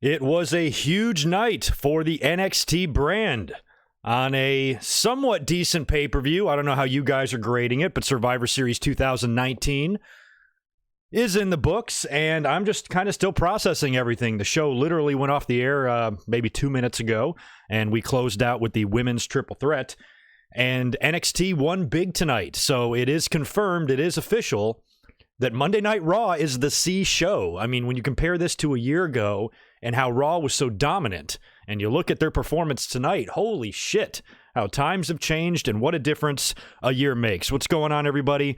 It was a huge night for the NXT brand on a somewhat decent pay-per-view. I don't know how you guys are grading it, but Survivor Series 2019 is in the books, and I'm just kind of still processing everything. The show literally went off the air maybe 2 minutes ago, and we closed out with the women's triple threat, and NXT won big tonight. So it is confirmed, it is official, that Monday Night Raw is the C show. I mean, when you compare this to a year ago and how Raw was so dominant, and you look at their performance tonight, holy shit, how times have changed and what a difference a year makes. What's going on, everybody?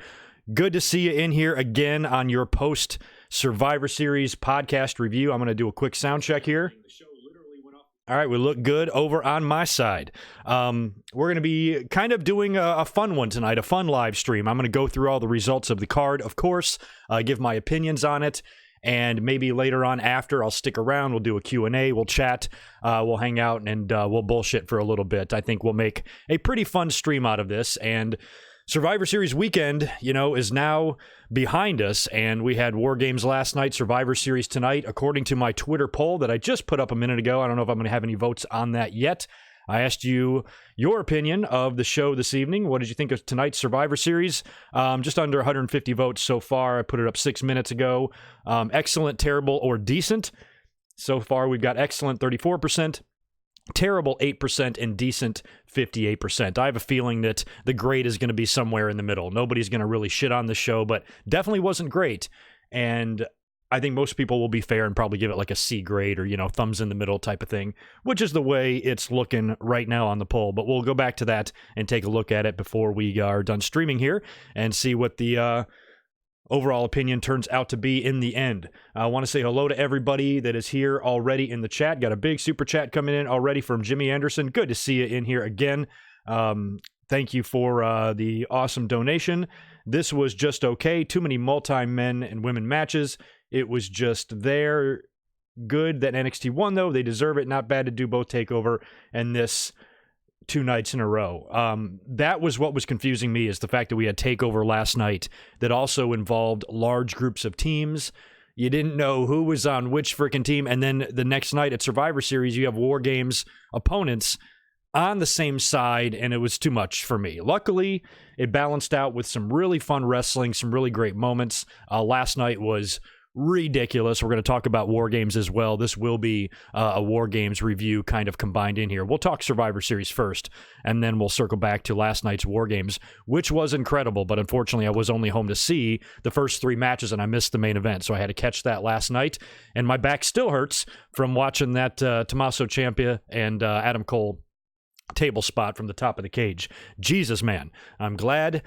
Good to see you in here again on your post-Survivor Series podcast review. I'm going to do a quick sound check here. All right, we look good over on my side. We're going to be kind of doing a fun one tonight, a fun live stream. I'm going to go through all the results of the card, of course, give my opinions on it, and maybe later on after, I'll stick around. We'll do a Q&A, we'll chat, we'll hang out, and we'll bullshit for a little bit. I think we'll make a pretty fun stream out of this, and Survivor Series weekend, is now behind us, and we had War Games last night, Survivor Series tonight. According to my Twitter poll that I just put up a minute ago, I don't know if I'm going to have any votes on that yet. I asked you your opinion of the show this evening. What did you think of tonight's Survivor Series? Just under 150 votes so far. I put it up 6 minutes ago. Excellent, terrible, or decent. So far, we've got excellent 34%. Terrible 8%, and decent 58%. I have a feeling that the great is going to be somewhere in the middle. Nobody's going to really shit on the show, but definitely wasn't great. And I think most people will be fair and probably give it like a C grade or, thumbs in the middle type of thing, which is the way it's looking right now on the poll. But we'll go back to that and take a look at it before we are done streaming here and see what the overall opinion turns out to be in the end. I want to say hello to everybody that is here already in the chat. Got a big super chat coming in already from Jimmy Anderson. Good to see you in here again. Thank you for the awesome donation. This was just okay. Too many multi-men and women matches. It was just there. Good that NXT won, though. They deserve it. Not bad to do both TakeOver and this 2 nights in a row. That was what was confusing me, is the fact that we had TakeOver last night that also involved large groups of teams. You didn't know who was on which freaking team, and then the next night at Survivor Series, you have War Games opponents on the same side, and it was too much for me. Luckily, it balanced out with some really fun wrestling, some really great moments. Last night was ridiculous. We're going to talk about War Games as well. This will be a War Games review kind of combined in here. We'll talk Survivor Series first, and then we'll circle back to last night's War Games, which was incredible, but unfortunately I was only home to see the first 3 matches, and I missed the main event, so I had to catch that last night, and my back still hurts from watching that Tommaso Ciampa and Adam Cole table spot from the top of the cage. Jesus, man. I'm glad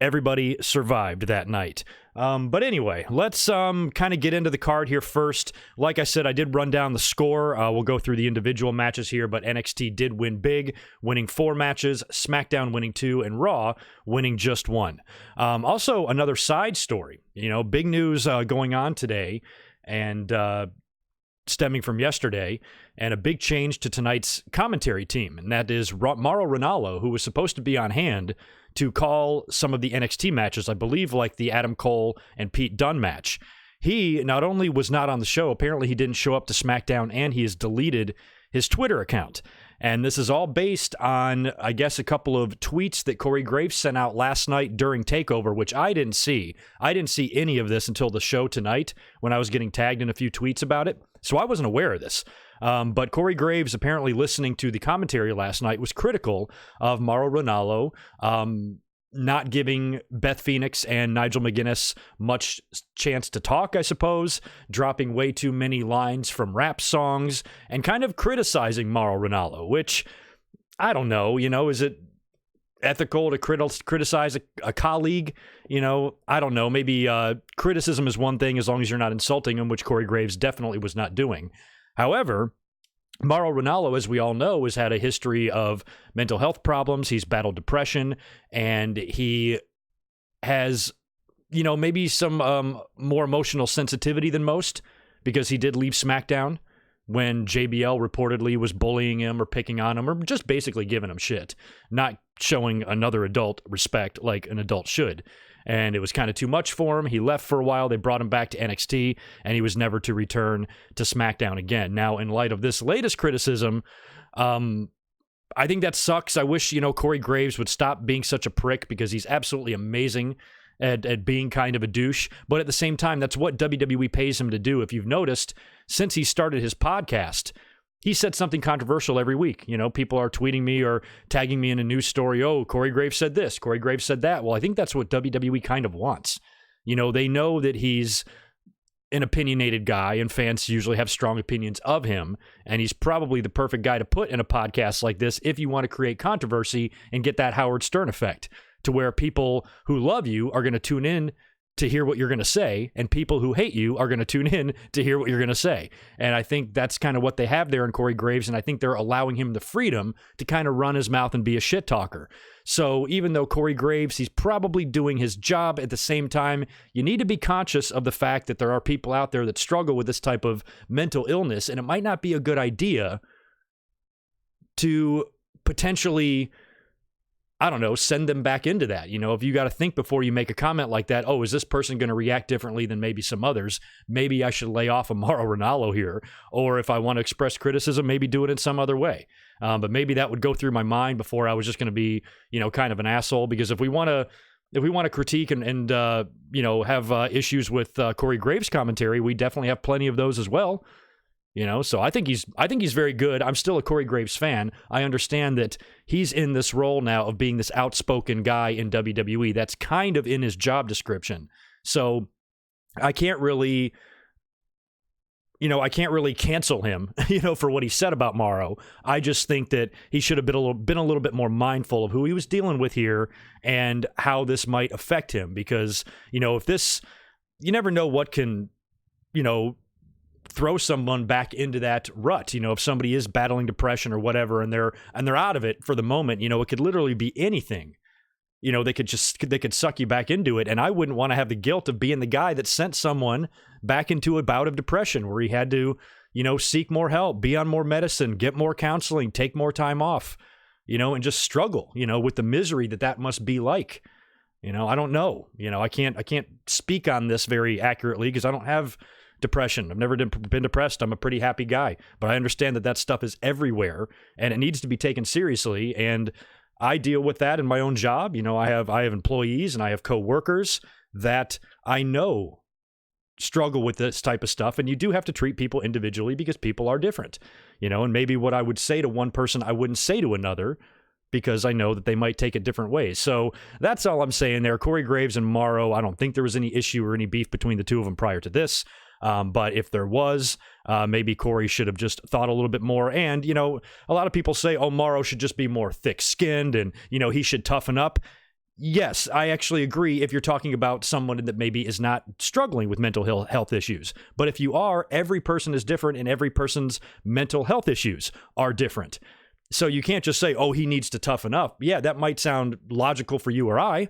everybody survived that night. But anyway, let's kind of get into the card here first. Like I said, I did run down the score. We'll go through the individual matches here, but NXT did win big, winning 4 matches, SmackDown winning 2, and Raw winning just 1. Also, another side story. Big news going on today, and stemming from yesterday, and a big change to tonight's commentary team, and that is Mauro Ranallo, who was supposed to be on hand to call some of the NXT matches, I believe like the Adam Cole and Pete Dunne match. He not only was not on the show, apparently he didn't show up to SmackDown, and he has deleted his Twitter account. And this is all based on, I guess, a couple of tweets that Corey Graves sent out last night during TakeOver, which I didn't see. I didn't see any of this until the show tonight when I was getting tagged in a few tweets about it. So I wasn't aware of this. But Corey Graves, apparently listening to the commentary last night, was critical of Mauro Ranallo not giving Beth Phoenix and Nigel McGuinness much chance to talk, I suppose, dropping way too many lines from rap songs, and kind of criticizing Mauro Ranallo, which, I don't know, is it ethical to criticize a colleague? I don't know. Maybe criticism is one thing as long as you're not insulting him, which Corey Graves definitely was not doing. However, Mauro Ranallo, as we all know, has had a history of mental health problems. He's battled depression, and he has, maybe some more emotional sensitivity than most, because he did leave SmackDown when JBL reportedly was bullying him or picking on him or just basically giving him shit, not showing another adult respect like an adult should. And it was kind of too much for him. He left for a while. They brought him back to NXT, and he was never to return to SmackDown again. Now, in light of this latest criticism, I think that sucks. I wish, Corey Graves would stop being such a prick, because he's absolutely amazing at being kind of a douche. But at the same time, that's what WWE pays him to do. If you've noticed, since he started his podcast, he said something controversial every week. People are tweeting me or tagging me in a news story. Oh, Corey Graves said this. Corey Graves said that. Well, I think that's what WWE kind of wants. They know that he's an opinionated guy, and fans usually have strong opinions of him, and he's probably the perfect guy to put in a podcast like this if you want to create controversy and get that Howard Stern effect, to where people who love you are going to tune in to hear what you're going to say, and people who hate you are going to tune in to hear what you're going to say. And I think that's kind of what they have there in Corey Graves, and I think they're allowing him the freedom to kind of run his mouth and be a shit talker. So even though Corey Graves, he's probably doing his job, at the same time, you need to be conscious of the fact that there are people out there that struggle with this type of mental illness, and it might not be a good idea to potentially, send them back into that. If you got to think before you make a comment like that, oh, is this person going to react differently than maybe some others? Maybe I should lay off of Mauro Ranallo here. Or if I want to express criticism, maybe do it in some other way. But maybe that would go through my mind before I was just going to be, kind of an asshole. Because if we want to critique and have issues with Corey Graves' commentary, we definitely have plenty of those as well. So I think he's very good. I'm still a Corey Graves fan. I understand that he's in this role now of being this outspoken guy in WWE. That's kind of in his job description. So I can't really, cancel him, for what he said about Mauro. I just think that he should have been a little bit more mindful of who he was dealing with here and how this might affect him. Because, if this, you never know what can, throw someone back into that rut. If somebody is battling depression or whatever, and they're out of it for the moment, it could literally be anything. They could suck you back into it. And I wouldn't want to have the guilt of being the guy that sent someone back into a bout of depression where he had to, seek more help, be on more medicine, get more counseling, take more time off, and just struggle, with the misery that must be like. I don't know. I can't speak on this very accurately because I don't have depression. I've never been depressed. I'm a pretty happy guy, but I understand that stuff is everywhere and it needs to be taken seriously. And I deal with that in my own job. I have employees and I have coworkers that I know struggle with this type of stuff. And you do have to treat people individually because people are different, and maybe what I would say to one person, I wouldn't say to another, because I know that they might take it different ways. So that's all I'm saying there. Corey Graves and Mauro, I don't think there was any issue or any beef between the two of them prior to this. But if there was, maybe Corey should have just thought a little bit more. And, a lot of people say, oh, Mauro should just be more thick-skinned and, he should toughen up. Yes, I actually agree if you're talking about someone that maybe is not struggling with mental health issues. But if you are, every person is different and every person's mental health issues are different. So you can't just say, oh, he needs to toughen up. Yeah, that might sound logical for you or I.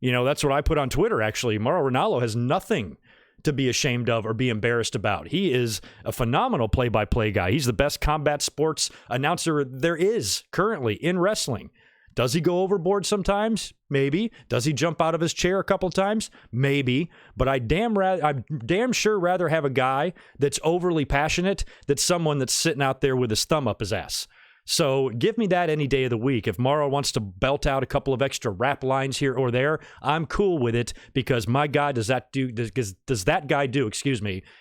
That's what I put on Twitter, actually. Mauro Ranallo has nothing to be ashamed of or be embarrassed about. He is a phenomenal play-by-play guy. He's the best combat sports announcer there is currently in wrestling. Does he go overboard sometimes? Maybe. Does he jump out of his chair a couple times? Maybe. But I'd damn sure rather have a guy that's overly passionate than someone that's sitting out there with his thumb up his ass. So give me that any day of the week. If Mauro wants to belt out a couple of extra rap lines here or there, I'm cool with it, because my God, does that guy do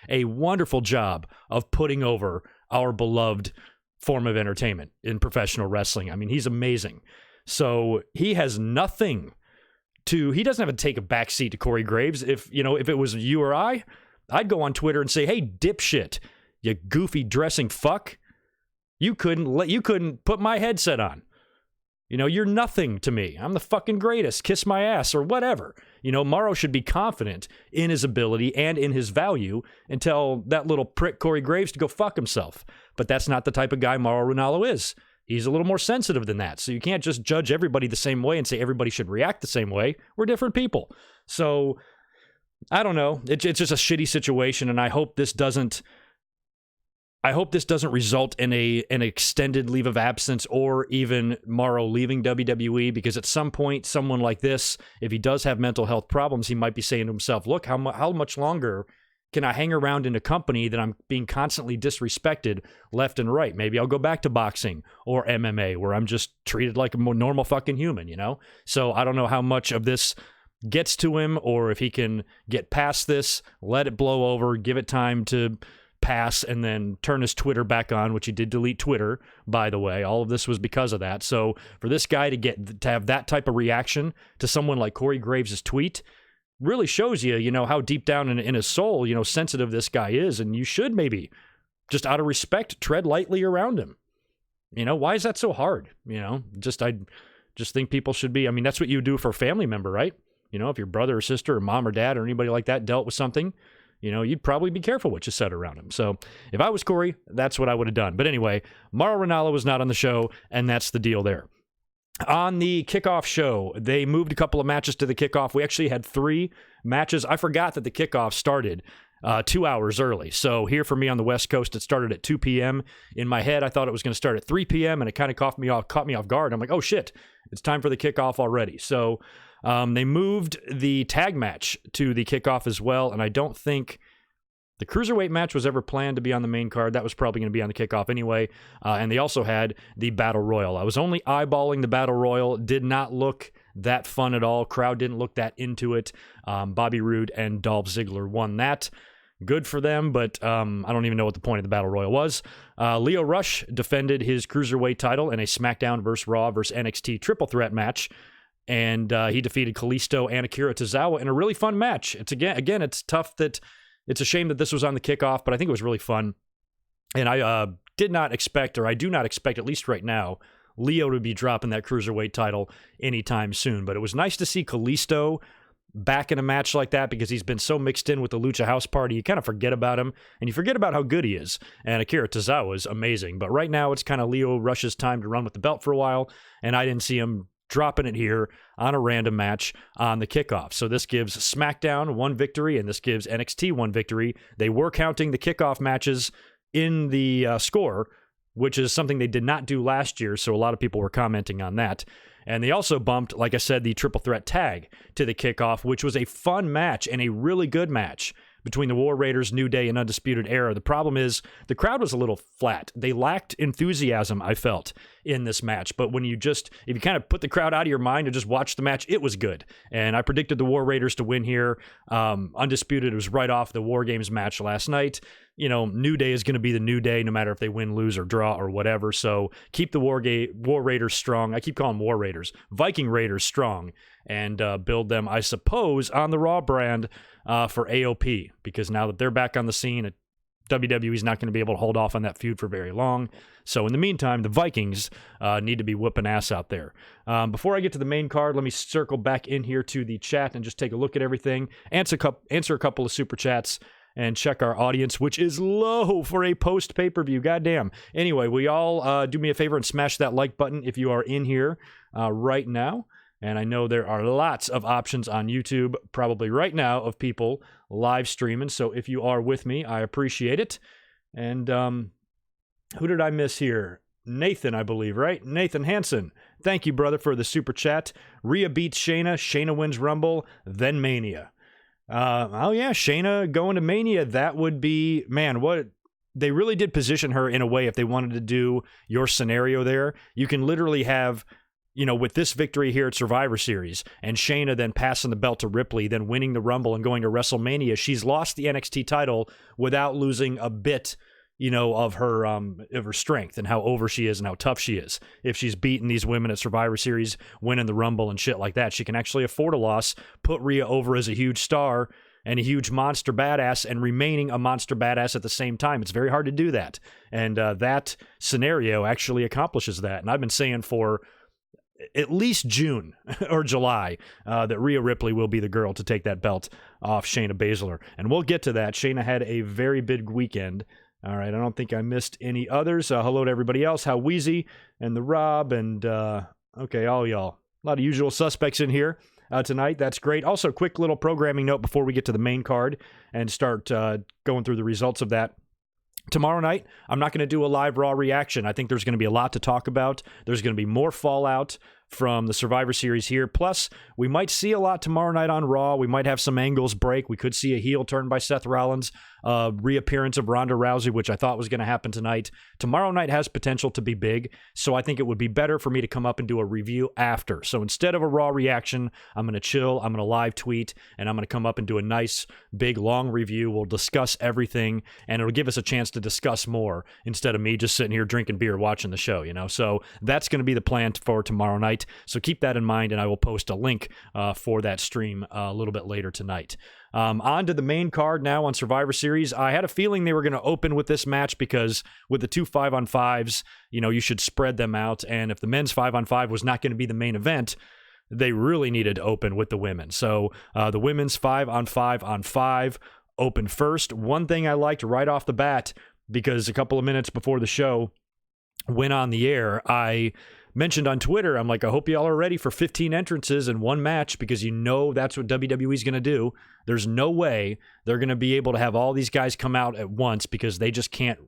a wonderful job of putting over our beloved form of entertainment in professional wrestling. I mean, he's amazing. So he has nothing he doesn't have to take a backseat to Corey Graves. If it was you or I'd go on Twitter and say, hey, dipshit, you goofy dressing fuck. You couldn't put my headset on. You're nothing to me. I'm the fucking greatest. Kiss my ass or whatever. Mauro should be confident in his ability and in his value and tell that little prick Corey Graves to go fuck himself. But that's not the type of guy Mauro Ranallo is. He's a little more sensitive than that. So you can't just judge everybody the same way and say everybody should react the same way. We're different people. So I don't know. It's just a shitty situation, and I hope this doesn't I hope this doesn't result in an extended leave of absence or even Morrow leaving WWE, because at some point, someone like this, if he does have mental health problems, he might be saying to himself, look, how much longer can I hang around in a company that I'm being constantly disrespected left and right? Maybe I'll go back to boxing or MMA, where I'm just treated like a more normal fucking human, you know? So I don't know how much of this gets to him, or if he can get past this, let it blow over, give it time to pass, and then turn his Twitter back on, which he did delete Twitter, by the way. All of this was because of that. So for this guy to have that type of reaction to someone like Corey Graves' tweet really shows you, how deep down in his soul, sensitive this guy is. And you should maybe, just out of respect, tread lightly around him. Why is that so hard? I just think people should be, that's what you do for a family member, right? If your brother or sister or mom or dad or anybody like that dealt with something, you'd probably be careful what you said around him. So if I was Corey, that's what I would have done. But anyway, Mauro Ranallo was not on the show, and that's the deal there. On the Kickoff show, they moved a couple of matches to the Kickoff. We actually had 3 matches. I forgot that the Kickoff started 2 hours early. So here for me on the West Coast, it started at 2 p.m. In my head, I thought it was going to start at 3 p.m., and it kind of caught me off guard. I'm like, oh shit, it's time for the Kickoff already. So they moved the tag match to the Kickoff as well, and I don't think the Cruiserweight match was ever planned to be on the main card. That was probably going to be on the Kickoff anyway. And they also had the Battle Royal. I was only eyeballing the Battle Royal. Did not look that fun at all. Crowd didn't look that into it. Bobby Roode and Dolph Ziggler won that. Good for them, but I don't even know what the point of the Battle Royal was. Lio Rush defended his Cruiserweight title in a SmackDown vs. Raw vs. NXT triple threat match. And he defeated Kalisto and Akira Tozawa in a really fun match. It's again, it's tough that it's a shame that this was on the Kickoff, but I think it was really fun. And I do not expect, at least right now, Lio to be dropping that Cruiserweight title anytime soon. But it was nice to see Kalisto back in a match like that, because he's been so mixed in with the Lucha House Party. You kind of forget about him, and you forget about how good he is. And Akira Tozawa is amazing. But right now, it's kind of Lio Rush's time to run with the belt for a while, and I didn't see him dropping it here on a random match on the Kickoff. So this gives SmackDown 1 victory, and this gives NXT 1 victory. They were counting the Kickoff matches in the score, which is something they did not do last year, so a lot of people were commenting on that. And they also bumped, like I said, the triple threat tag to the Kickoff, which was a fun match and a really good match between the War Raiders, New Day, and Undisputed Era. The problem is the crowd was a little flat. They lacked enthusiasm, I felt, in this match. But if you kind of put the crowd out of your mind and just watch the match, it was good. And I predicted the War Raiders to win here. Undisputed was right off the War Games match last night. New Day is going to be the New Day, no matter if they win, lose, or draw, or whatever. So keep the War Raiders strong. I keep calling them War Raiders. Viking Raiders strong. And build them, I suppose, on the Raw brand for AOP, because now that they're back on the scene, WWE's not going to be able to hold off on that feud for very long. So in the meantime, the Vikings need to be whooping ass out there. Before I get to the main card, let me circle back in here to the chat and just take a look at everything, answer a couple of super chats, and check our audience, which is low for a post-pay-per-view. Goddamn. Anyway, we all do me a favor and smash that like button if you are in here right now. And I know there are lots of options on YouTube probably right now of people live streaming. So if you are with me, I appreciate it. And who did I miss here? Nathan, I believe, right? Nathan Hansen. Thank you, brother, for the super chat. Rhea beats Shayna. Shayna wins Rumble, then Mania. Shayna going to Mania. That would be, man, what... They really did position her in a way, if they wanted to do your scenario there. You can literally have... with this victory here at Survivor Series, and Shayna then passing the belt to Ripley, then winning the Rumble and going to WrestleMania, she's lost the NXT title without losing a bit, of her strength and how over she is and how tough she is. If she's beaten these women at Survivor Series, winning the Rumble and shit like that, she can actually afford a loss, put Rhea over as a huge star and a huge monster badass, and remaining a monster badass at the same time. It's very hard to do that. And that scenario actually accomplishes that. And I've been saying for at least June or July that Rhea Ripley will be the girl to take that belt off Shayna Baszler. And we'll get to that. Shayna had a very big weekend. All right, I don't think I missed any others. Hello to everybody else. How Wheezy and the Rob and, all y'all. A lot of usual suspects in here tonight. That's great. Also, quick little programming note before we get to the main card and start going through the results of that. Tomorrow night, I'm not going to do a live Raw reaction. I think there's going to be a lot to talk about. There's going to be more fallout from the Survivor Series here. Plus, we might see a lot tomorrow night on Raw. We might have some angles break. We could see a heel turn by Seth Rollins, reappearance of Ronda Rousey, which I thought was going to happen tonight. Tomorrow night has potential to be big, so I think it would be better for me to come up and do a review after. So instead of a Raw reaction, I'm going to chill, I'm going to live tweet, and I'm going to come up and do a nice, big, long review. We'll discuss everything, and it'll give us a chance to discuss more instead of me just sitting here drinking beer watching the show, So that's going to be the plan for tomorrow night. So keep that in mind, and I will post a link for that stream a little bit later tonight. On to the main card now on Survivor Series. I had a feeling they were going to open with this match because with the 2 5-on-5s, you should spread them out. And if the men's 5-on-5 was not going to be the main event, they really needed to open with the women. So the women's 5-on-5-on-5 opened first. One thing I liked right off the bat, because a couple of minutes before the show went on the air, I mentioned on Twitter, I'm like, I hope y'all are ready for 15 entrances in one match, because that's what WWE is going to do. There's no way they're going to be able to have all these guys come out at once, because they can't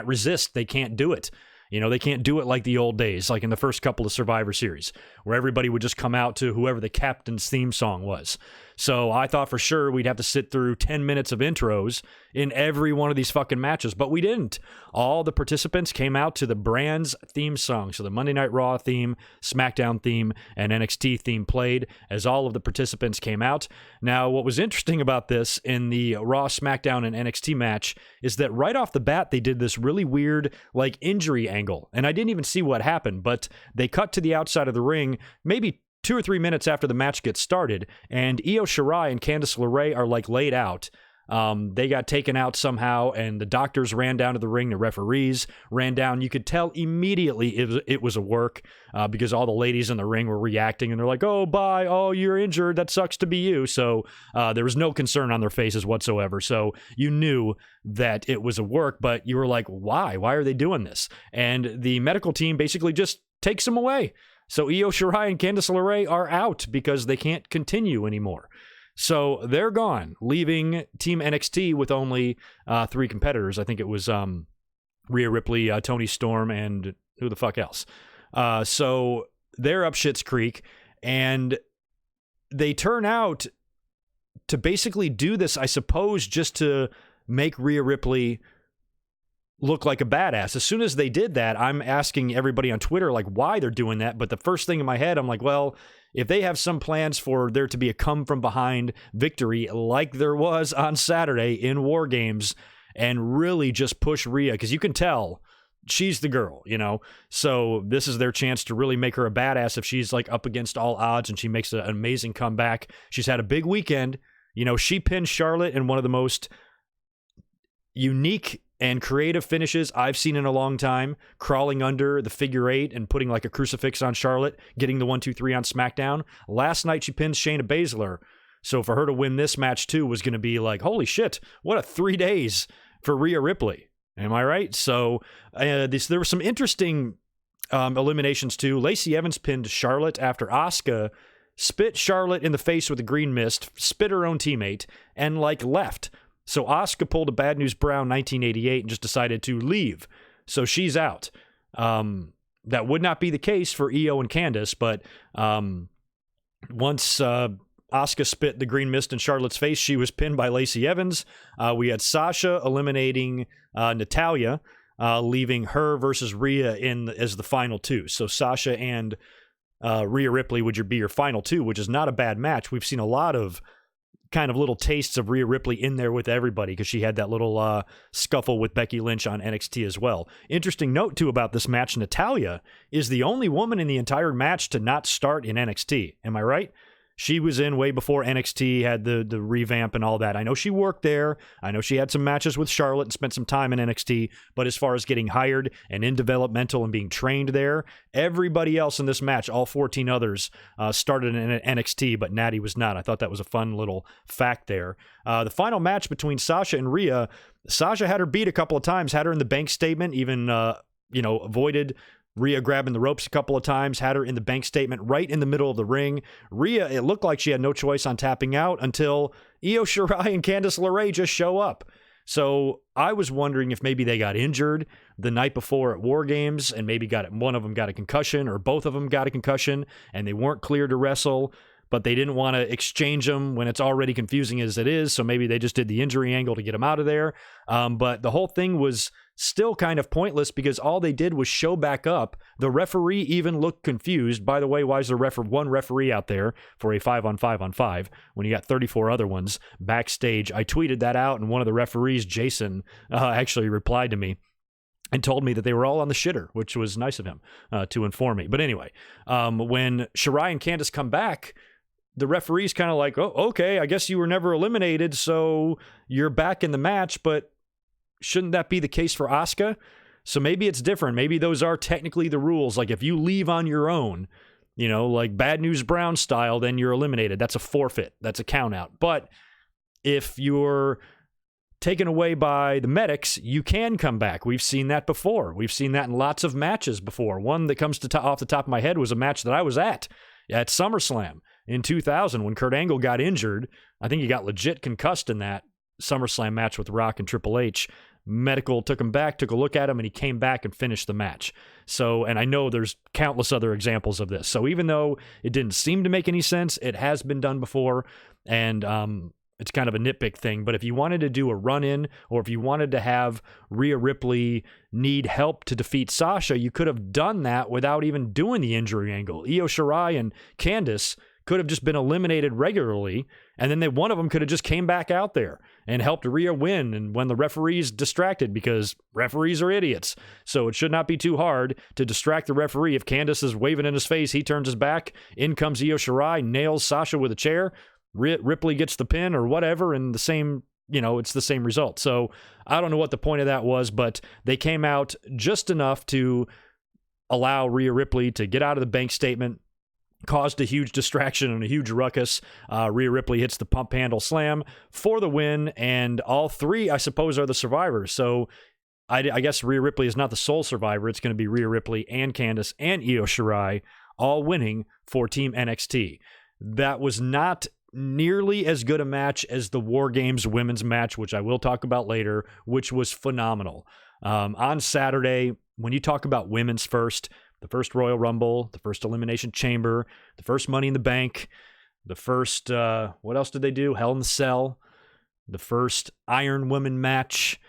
resist. They can't do it. They can't do it like the old days, like in the first couple of Survivor Series, where everybody would just come out to whoever the captain's theme song was. So I thought for sure we'd have to sit through 10 minutes of intros in every one of these fucking matches, but we didn't. All the participants came out to the brand's theme song. So the Monday Night Raw theme, SmackDown theme, and NXT theme played as all of the participants came out. Now, what was interesting about this in the Raw, SmackDown, and NXT match is that right off the bat, they did this really weird, injury angle. And I didn't even see what happened, but they cut to the outside of the ring, maybe 2 or 3 minutes after the match gets started, and Io Shirai and Candice LeRae are laid out. They got taken out somehow, and the doctors ran down to the ring. The referees ran down. You could tell immediately it was a work because all the ladies in the ring were reacting, and they're like, oh, bye. Oh, you're injured. That sucks to be you. So there was no concern on their faces whatsoever. So you knew that it was a work, but you were like, why? Why are they doing this? And the medical team basically just takes them away. So Io Shirai and Candice LeRae are out because they can't continue anymore. So they're gone, leaving Team NXT with only 3 competitors. I think it was Rhea Ripley, Toni Storm, and who the fuck else. So they're up Schitt's Creek, and they turn out to basically do this, I suppose, just to make Rhea Ripley look like a badass. As soon as they did that, I'm asking everybody on Twitter why they're doing that. But the first thing in my head, I'm like, well, if they have some plans for there to be a come from behind victory like there was on Saturday in War Games, and really just push Rhea, because you can tell she's the girl, So this is their chance to really make her a badass if she's up against all odds and she makes an amazing comeback. She's had a big weekend. She pinned Charlotte in one of the most unique and creative finishes I've seen in a long time, crawling under the figure 8 and putting a crucifix on Charlotte, getting the 1-2-3 on SmackDown. Last night she pinned Shayna Baszler. So for her to win this match too was going to be holy shit, what a 3 days for Rhea Ripley. Am I right? So there were some interesting eliminations too. Lacey Evans pinned Charlotte after Asuka spit Charlotte in the face with a green mist, spit her own teammate, and left. So Asuka pulled a Bad News Brown 1988 and just decided to leave. So she's out. That would not be the case for Io and Candice, but once Asuka spit the green mist in Charlotte's face, she was pinned by Lacey Evans. We had Sasha eliminating Natalya, leaving her versus Rhea as the final 2. So Sasha and Rhea Ripley would be your final 2, which is not a bad match. We've seen a lot of kind of little tastes of Rhea Ripley in there with everybody, because she had that little scuffle with Becky Lynch on NXT as well. Interesting note, too, about this match, Natalya is the only woman in the entire match to not start in NXT. Am I right? She was in way before NXT had the revamp and all that. I know she worked there. I know she had some matches with Charlotte and spent some time in NXT. But as far as getting hired and in developmental and being trained there, everybody else in this match, all 14 others, started in NXT, but Natty was not. I thought that was a fun little fact there. The final match between Sasha and Rhea, Sasha had her beat a couple of times, had her in the bank statement, even avoided Rhea grabbing the ropes a couple of times, had her in the bank statement right in the middle of the ring. Rhea, it looked like she had no choice on tapping out until Io Shirai and Candice LeRae just show up. So I was wondering if maybe they got injured the night before at War Games and maybe one of them got a concussion or both of them got a concussion and they weren't cleared to wrestle, but they didn't want to exchange them when it's already confusing as it is. So maybe they just did the injury angle to get them out of there. But the whole thing was still kind of pointless because all they did was show back up. The referee even looked confused. By the way, why is there one referee out there for a 5-on-5-on-5 when you got 34 other ones backstage? I tweeted that out, and one of the referees, Jason, actually replied to me and told me that they were all on the shitter, which was nice of him to inform me. But anyway, when Shirai and Candice come back, the referee's kind of like, oh, okay, I guess you were never eliminated, so you're back in the match, but shouldn't that be the case for Asuka? So maybe it's different. Maybe those are technically the rules. Like if you leave on your own, like Bad News Brown style, then you're eliminated. That's a forfeit. That's a count out. But if you're taken away by the medics, you can come back. We've seen that before. We've seen that in lots of matches before. One that comes off the top of my head was a match that I was at SummerSlam in 2000 when Kurt Angle got injured. I think he got legit concussed in that SummerSlam match with Rock and Triple H. Medical took him back, took a look at him, and he came back and finished the match. So, and I know there's countless other examples of this. So even though it didn't seem to make any sense, it has been done before, and it's kind of a nitpick thing. But if you wanted to do a run-in, or if you wanted to have Rhea Ripley need help to defeat Sasha, you could have done that without even doing the injury angle. Io Shirai and Candice could have just been eliminated regularly, and then one of them could have just came back out there and helped Rhea win, and when the referee's distracted, because referees are idiots. So it should not be too hard to distract the referee. If Candice is waving in his face, he turns his back, in comes Io Shirai, nails Sasha with a chair, Ripley gets the pin or whatever, and the same, it's the same result. So I don't know what the point of that was, but they came out just enough to allow Rhea Ripley to get out of the bank statement, caused a huge distraction and a huge ruckus. Rhea Ripley hits the pump handle slam for the win, and all three, I suppose, are the survivors. So I guess Rhea Ripley is not the sole survivor. It's going to be Rhea Ripley and Candice and Io Shirai all winning for Team NXT. That was not nearly as good a match as the War Games women's match, which I will talk about later, which was phenomenal. On Saturday, when you talk about women's first, the first Royal Rumble, the first Elimination Chamber, the first Money in the Bank, the first, what else did they do? Hell in the Cell, the first Iron Woman match.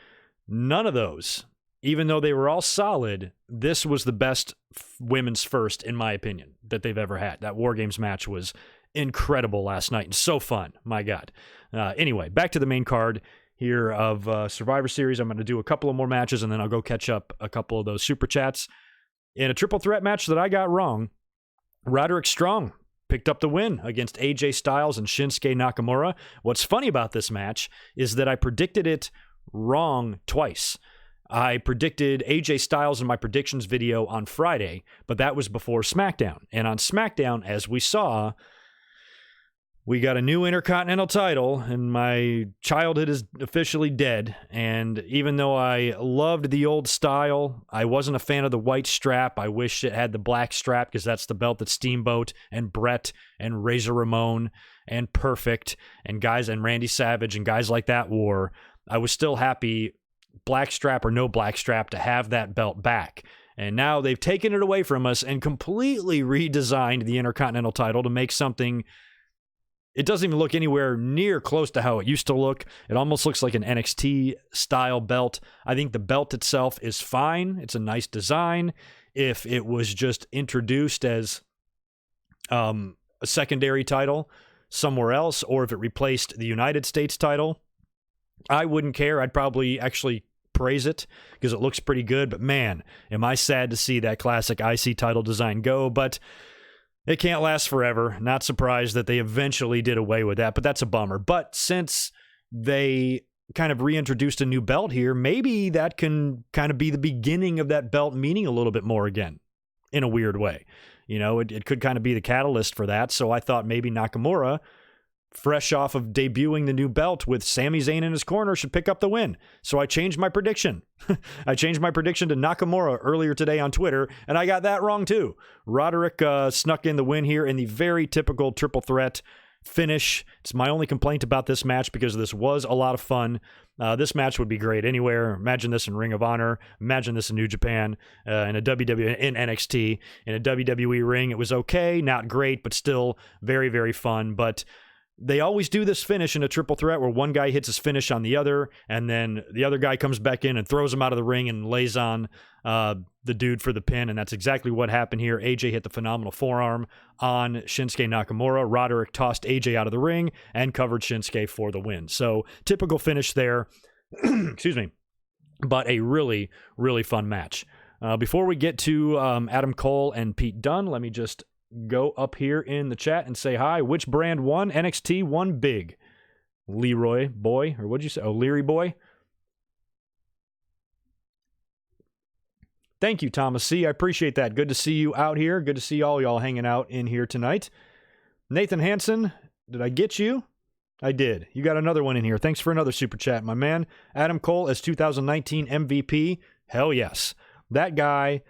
None of those, even though they were all solid, this was the best women's first, in my opinion, that they've ever had. That War Games match was incredible last night and so fun. My God. Anyway, back to the main card here of Survivor Series. I'm going to do a couple of more matches, and then I'll go catch up a couple of those super chats. In a triple threat match that I got wrong, Roderick Strong picked up the win against AJ Styles and Shinsuke Nakamura. What's funny about this match is that I predicted it wrong twice. I predicted AJ Styles in my predictions video on Friday, but that was before SmackDown. And on SmackDown, as we saw, we got a new Intercontinental title, and my childhood is officially dead. And even though I loved the old style, I wasn't a fan of the white strap. I wish it had the black strap, because that's the belt that Steamboat and Brett and Razor Ramon and Perfect and Randy Savage and guys like that wore. I was still happy, black strap or no black strap, to have that belt back. And now they've taken it away from us and completely redesigned the Intercontinental title to make something. It doesn't even look anywhere near close to how it used to look. It almost looks like an NXT-style belt. I think the belt itself is fine. It's a nice design. If it was just introduced as a secondary title somewhere else, or if it replaced the United States title, I wouldn't care. I'd probably actually praise it because it looks pretty good. But man, am I sad to see that classic IC title design go. But it can't last forever. Not surprised that they eventually did away with that, but that's a bummer. But since they kind of reintroduced a new belt here, maybe that can kind of be the beginning of that belt meaning a little bit more again, in a weird way. It could kind of be the catalyst for that. So I thought maybe Nakamura, fresh off of debuting the new belt with Sami Zayn in his corner, should pick up the win. So I changed my prediction. I changed my prediction to Nakamura earlier today on Twitter, and I got that wrong too. Roderick snuck in the win here in the very typical triple threat finish. It's my only complaint about this match because this was a lot of fun. This match would be great anywhere. Imagine this in Ring of Honor. Imagine this in New Japan, in a WWE, in NXT. In a WWE ring, it was okay, not great, but still very, very fun. But they always do this finish in a triple threat where one guy hits his finish on the other, and then the other guy comes back in and throws him out of the ring and lays on the dude for the pin, and that's exactly what happened here. AJ hit the phenomenal forearm on Shinsuke Nakamura. Roderick tossed AJ out of the ring and covered Shinsuke for the win. So typical finish there. Excuse me. But a really, really fun match. Before we get to Adam Cole and Pete Dunne, let me just go up here in the chat and say hi. Which brand won? NXT won big. Leroy boy, or what'd you say? Oh, Leary boy. Thank you, Thomas C. I appreciate that. Good to see you out here. Good to see all y'all hanging out in here tonight. Nathan Hansen, did I get you? I did. You got another one in here. Thanks for another super chat, my man. Adam Cole as 2019 MVP. Hell yes. That guy...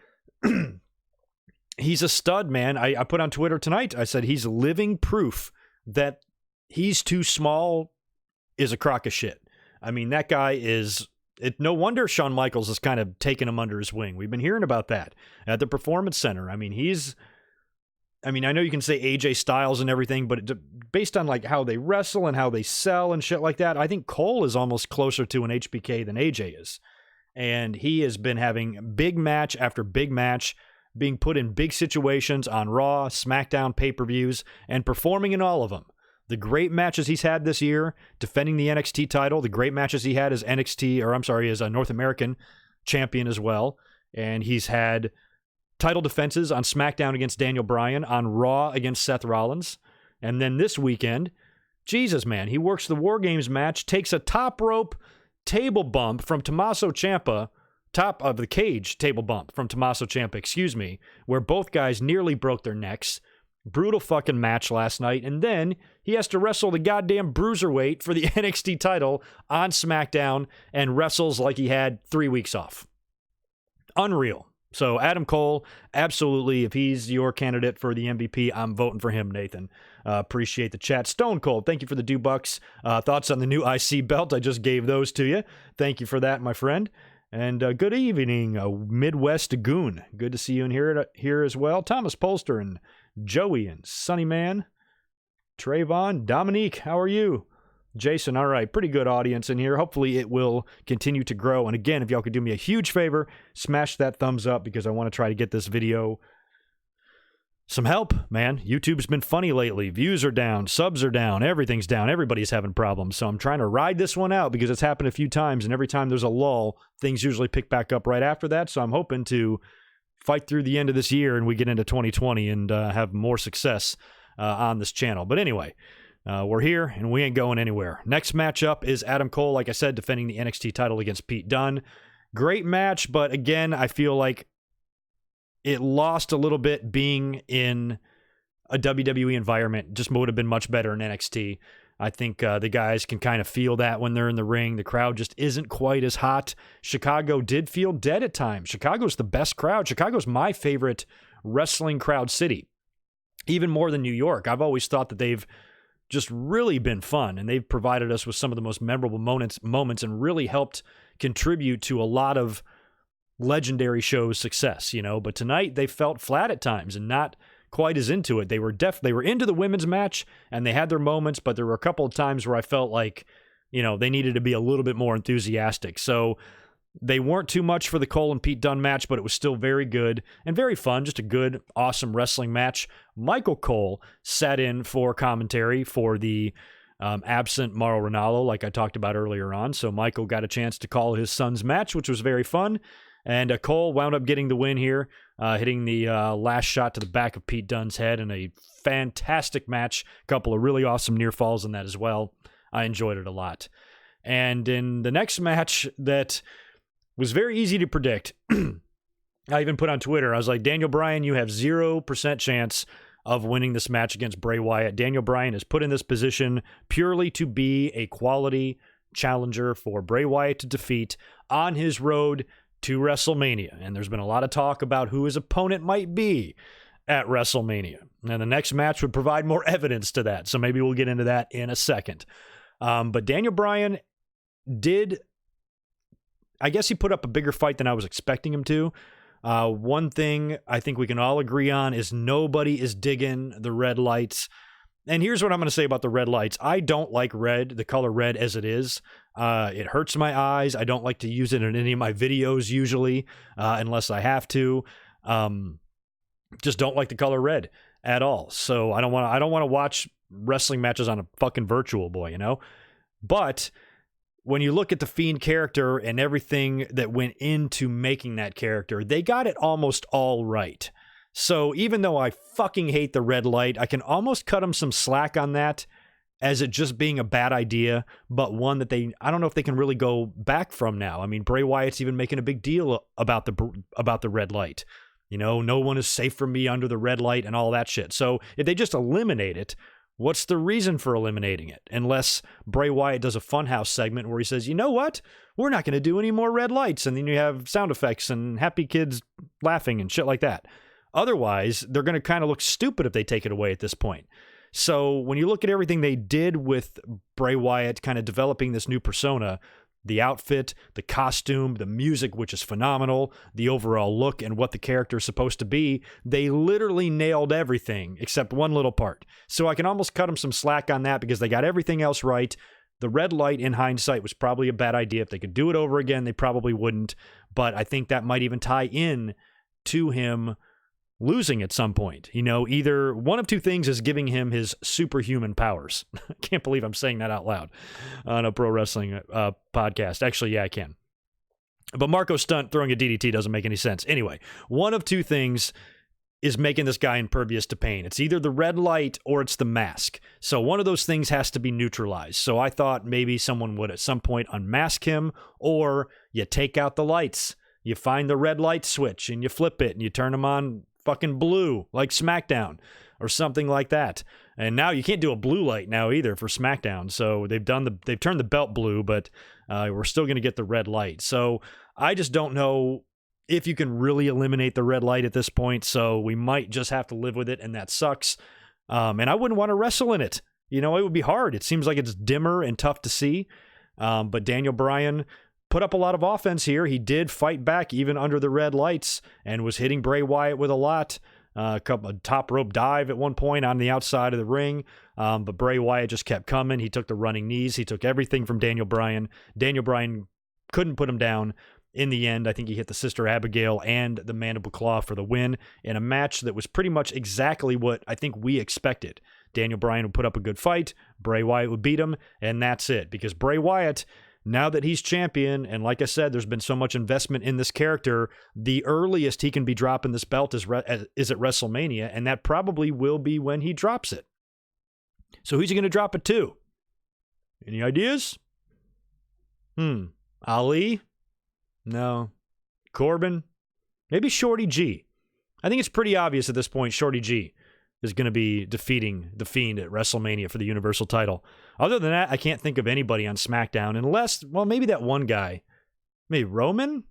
He's a stud, man. I put on Twitter tonight, I said he's living proof that he's too small is a crock of shit. I mean, that guy is... no wonder Shawn Michaels has kind of taken him under his wing. We've been hearing about that at the Performance Center. I mean, I know you can say AJ Styles and everything, but based on like how they wrestle and how they sell and shit like that, I think Cole is almost closer to an HBK than AJ is. And he has been having big match after big match, being put in big situations on Raw, SmackDown, pay-per-views, and performing in all of them. The great matches he's had this year, defending the NXT title, the great matches he had as as a North American champion as well. And he's had title defenses on SmackDown against Daniel Bryan, on Raw against Seth Rollins. And then this weekend, Jesus, man, he works the War Games match, takes a top rope table bump from Tommaso Ciampa, top of the cage table bump from Tommaso Ciampa, where both guys nearly broke their necks. Brutal fucking match last night. And then he has to wrestle the goddamn bruiserweight for the NXT title on SmackDown and wrestles like he had 3 weeks off. Unreal. So Adam Cole, absolutely, if he's your candidate for the MVP, I'm voting for him, Nathan. Appreciate the chat. Stone Cold, thank you for the $2. Thoughts on the new IC belt? I just gave those to you. Thank you for that, my friend. And good evening, Midwest Goon. Good to see you in here as well. Thomas Polster and Joey and Sunny Man. Trayvon, Dominique, how are you? Jason, all right, pretty good audience in here. Hopefully it will continue to grow. And again, if y'all could do me a huge favor, smash that thumbs up because I want to try to get this video some help, man. YouTube's been funny lately. Views are down, subs are down, everything's down. Everybody's having problems. So I'm trying to ride this one out because it's happened a few times, and every time there's a lull, things usually pick back up right after that. So I'm hoping to fight through the end of this year and we get into 2020 and have more success on this channel. But anyway, we're here and we ain't going anywhere. Next matchup is Adam Cole, like I said, defending the NXT title against Pete Dunne. Great match, but again, I feel like it lost a little bit being in a WWE environment. Just would have been much better in NXT. I think the guys can kind of feel that when they're in the ring. The crowd just isn't quite as hot. Chicago did feel dead at times. Chicago's the best crowd. Chicago's my favorite wrestling crowd city, even more than New York. I've always thought that they've just really been fun, and they've provided us with some of the most memorable moments and really helped contribute to a lot of legendary shows' success, but tonight they felt flat at times and not quite as into it. They were into the women's match and they had their moments, but there were a couple of times where I felt like, they needed to be a little bit more enthusiastic. So they weren't too much for the Cole and Pete Dunne match, but it was still very good and very fun. Just a good, awesome wrestling match. Michael Cole sat in for commentary for the absent Mauro Ranallo, like I talked about earlier on. So Michael got a chance to call his son's match, which was very fun. And Cole wound up getting the win here, hitting the last shot to the back of Pete Dunne's head in a fantastic match. A couple of really awesome near falls in that as well. I enjoyed it a lot. And in the next match that was very easy to predict, I even put on Twitter, I was like, Daniel Bryan, you have 0% chance of winning this match against Bray Wyatt. Daniel Bryan is put in this position purely to be a quality challenger for Bray Wyatt to defeat on his road to WrestleMania. And there's been a lot of talk about who his opponent might be. at WrestleMania. And the next match would provide more evidence to that. So maybe we'll get into that in a second. But Daniel Bryan did, I guess he put up a bigger fight than I was expecting him to. One thing I think we can all agree on is nobody is digging the red lights. And here's what I'm going to say about the red lights. I don't like red, the color red as it is. It hurts my eyes. I don't like to use it in any of my videos usually, unless I have to. Just don't like the color red at all. So I don't want to watch wrestling matches on a fucking Virtual Boy, you know? But when you look at the Fiend character and everything that went into making that character, they got it almost all right. So even though I fucking hate the red light, I can almost cut them some slack on that as it just being a bad idea, but one that I don't know if they can really go back from now. I mean, Bray Wyatt's even making a big deal about the red light. You know, no one is safe from me under the red light and all that shit. So if they just eliminate it, what's the reason for eliminating it? Unless Bray Wyatt does a Funhouse segment where he says, you know what? We're not going to do any more red lights. And then you have sound effects and happy kids laughing and shit like that. Otherwise, they're going to kind of look stupid if they take it away at this point. So when you look at everything they did with Bray Wyatt kind of developing this new persona, the outfit, the costume, the music, which is phenomenal, the overall look and what the character is supposed to be, they literally nailed everything except one little part. So I can almost cut them some slack on that because they got everything else right. The red light, in hindsight, was probably a bad idea. If they could do it over again, they probably wouldn't. But I think that might even tie in to him losing at some point. You know, either one of two things is giving him his superhuman powers. I can't believe I'm saying that out loud on a pro wrestling podcast. Actually, yeah, I can. But Marco Stunt throwing a DDT doesn't make any sense. Anyway, one of two things is making this guy impervious to pain. It's either the red light or it's the mask. So one of those things has to be neutralized. So I thought maybe someone would at some point unmask him, or you take out the lights. You find the red light switch and you flip it and you turn them on fucking blue like SmackDown or something like that. And now you can't do a blue light now either for SmackDown. So they've turned the belt blue, but we're still going to get the red light. So I just don't know if you can really eliminate the red light at this point. So we might just have to live with it, and that sucks. And I wouldn't want to wrestle in it. You know, it would be hard. It seems like it's dimmer and tough to see. But Daniel Bryan put up a lot of offense here. He did fight back even under the red lights and was hitting Bray Wyatt with a lot. A top rope dive at one point on the outside of the ring. But Bray Wyatt just kept coming. He took the running knees. He took everything from Daniel Bryan. Daniel Bryan couldn't put him down. In the end, I think he hit the Sister Abigail and the Mandible Claw for the win in a match that was pretty much exactly what I think we expected. Daniel Bryan would put up a good fight. Bray Wyatt would beat him, and that's it. Because Bray Wyatt, now that he's champion, and like I said, there's been so much investment in this character, the earliest he can be dropping this belt is at WrestleMania, and that probably will be when he drops it. So who's he going to drop it to? Any ideas? Ali? No. Corbin? Maybe Shorty G. I think it's pretty obvious at this point Shorty G is going to be defeating The Fiend at WrestleMania for the Universal title. Other than that, I can't think of anybody on SmackDown unless, well, maybe that one guy. Maybe Roman?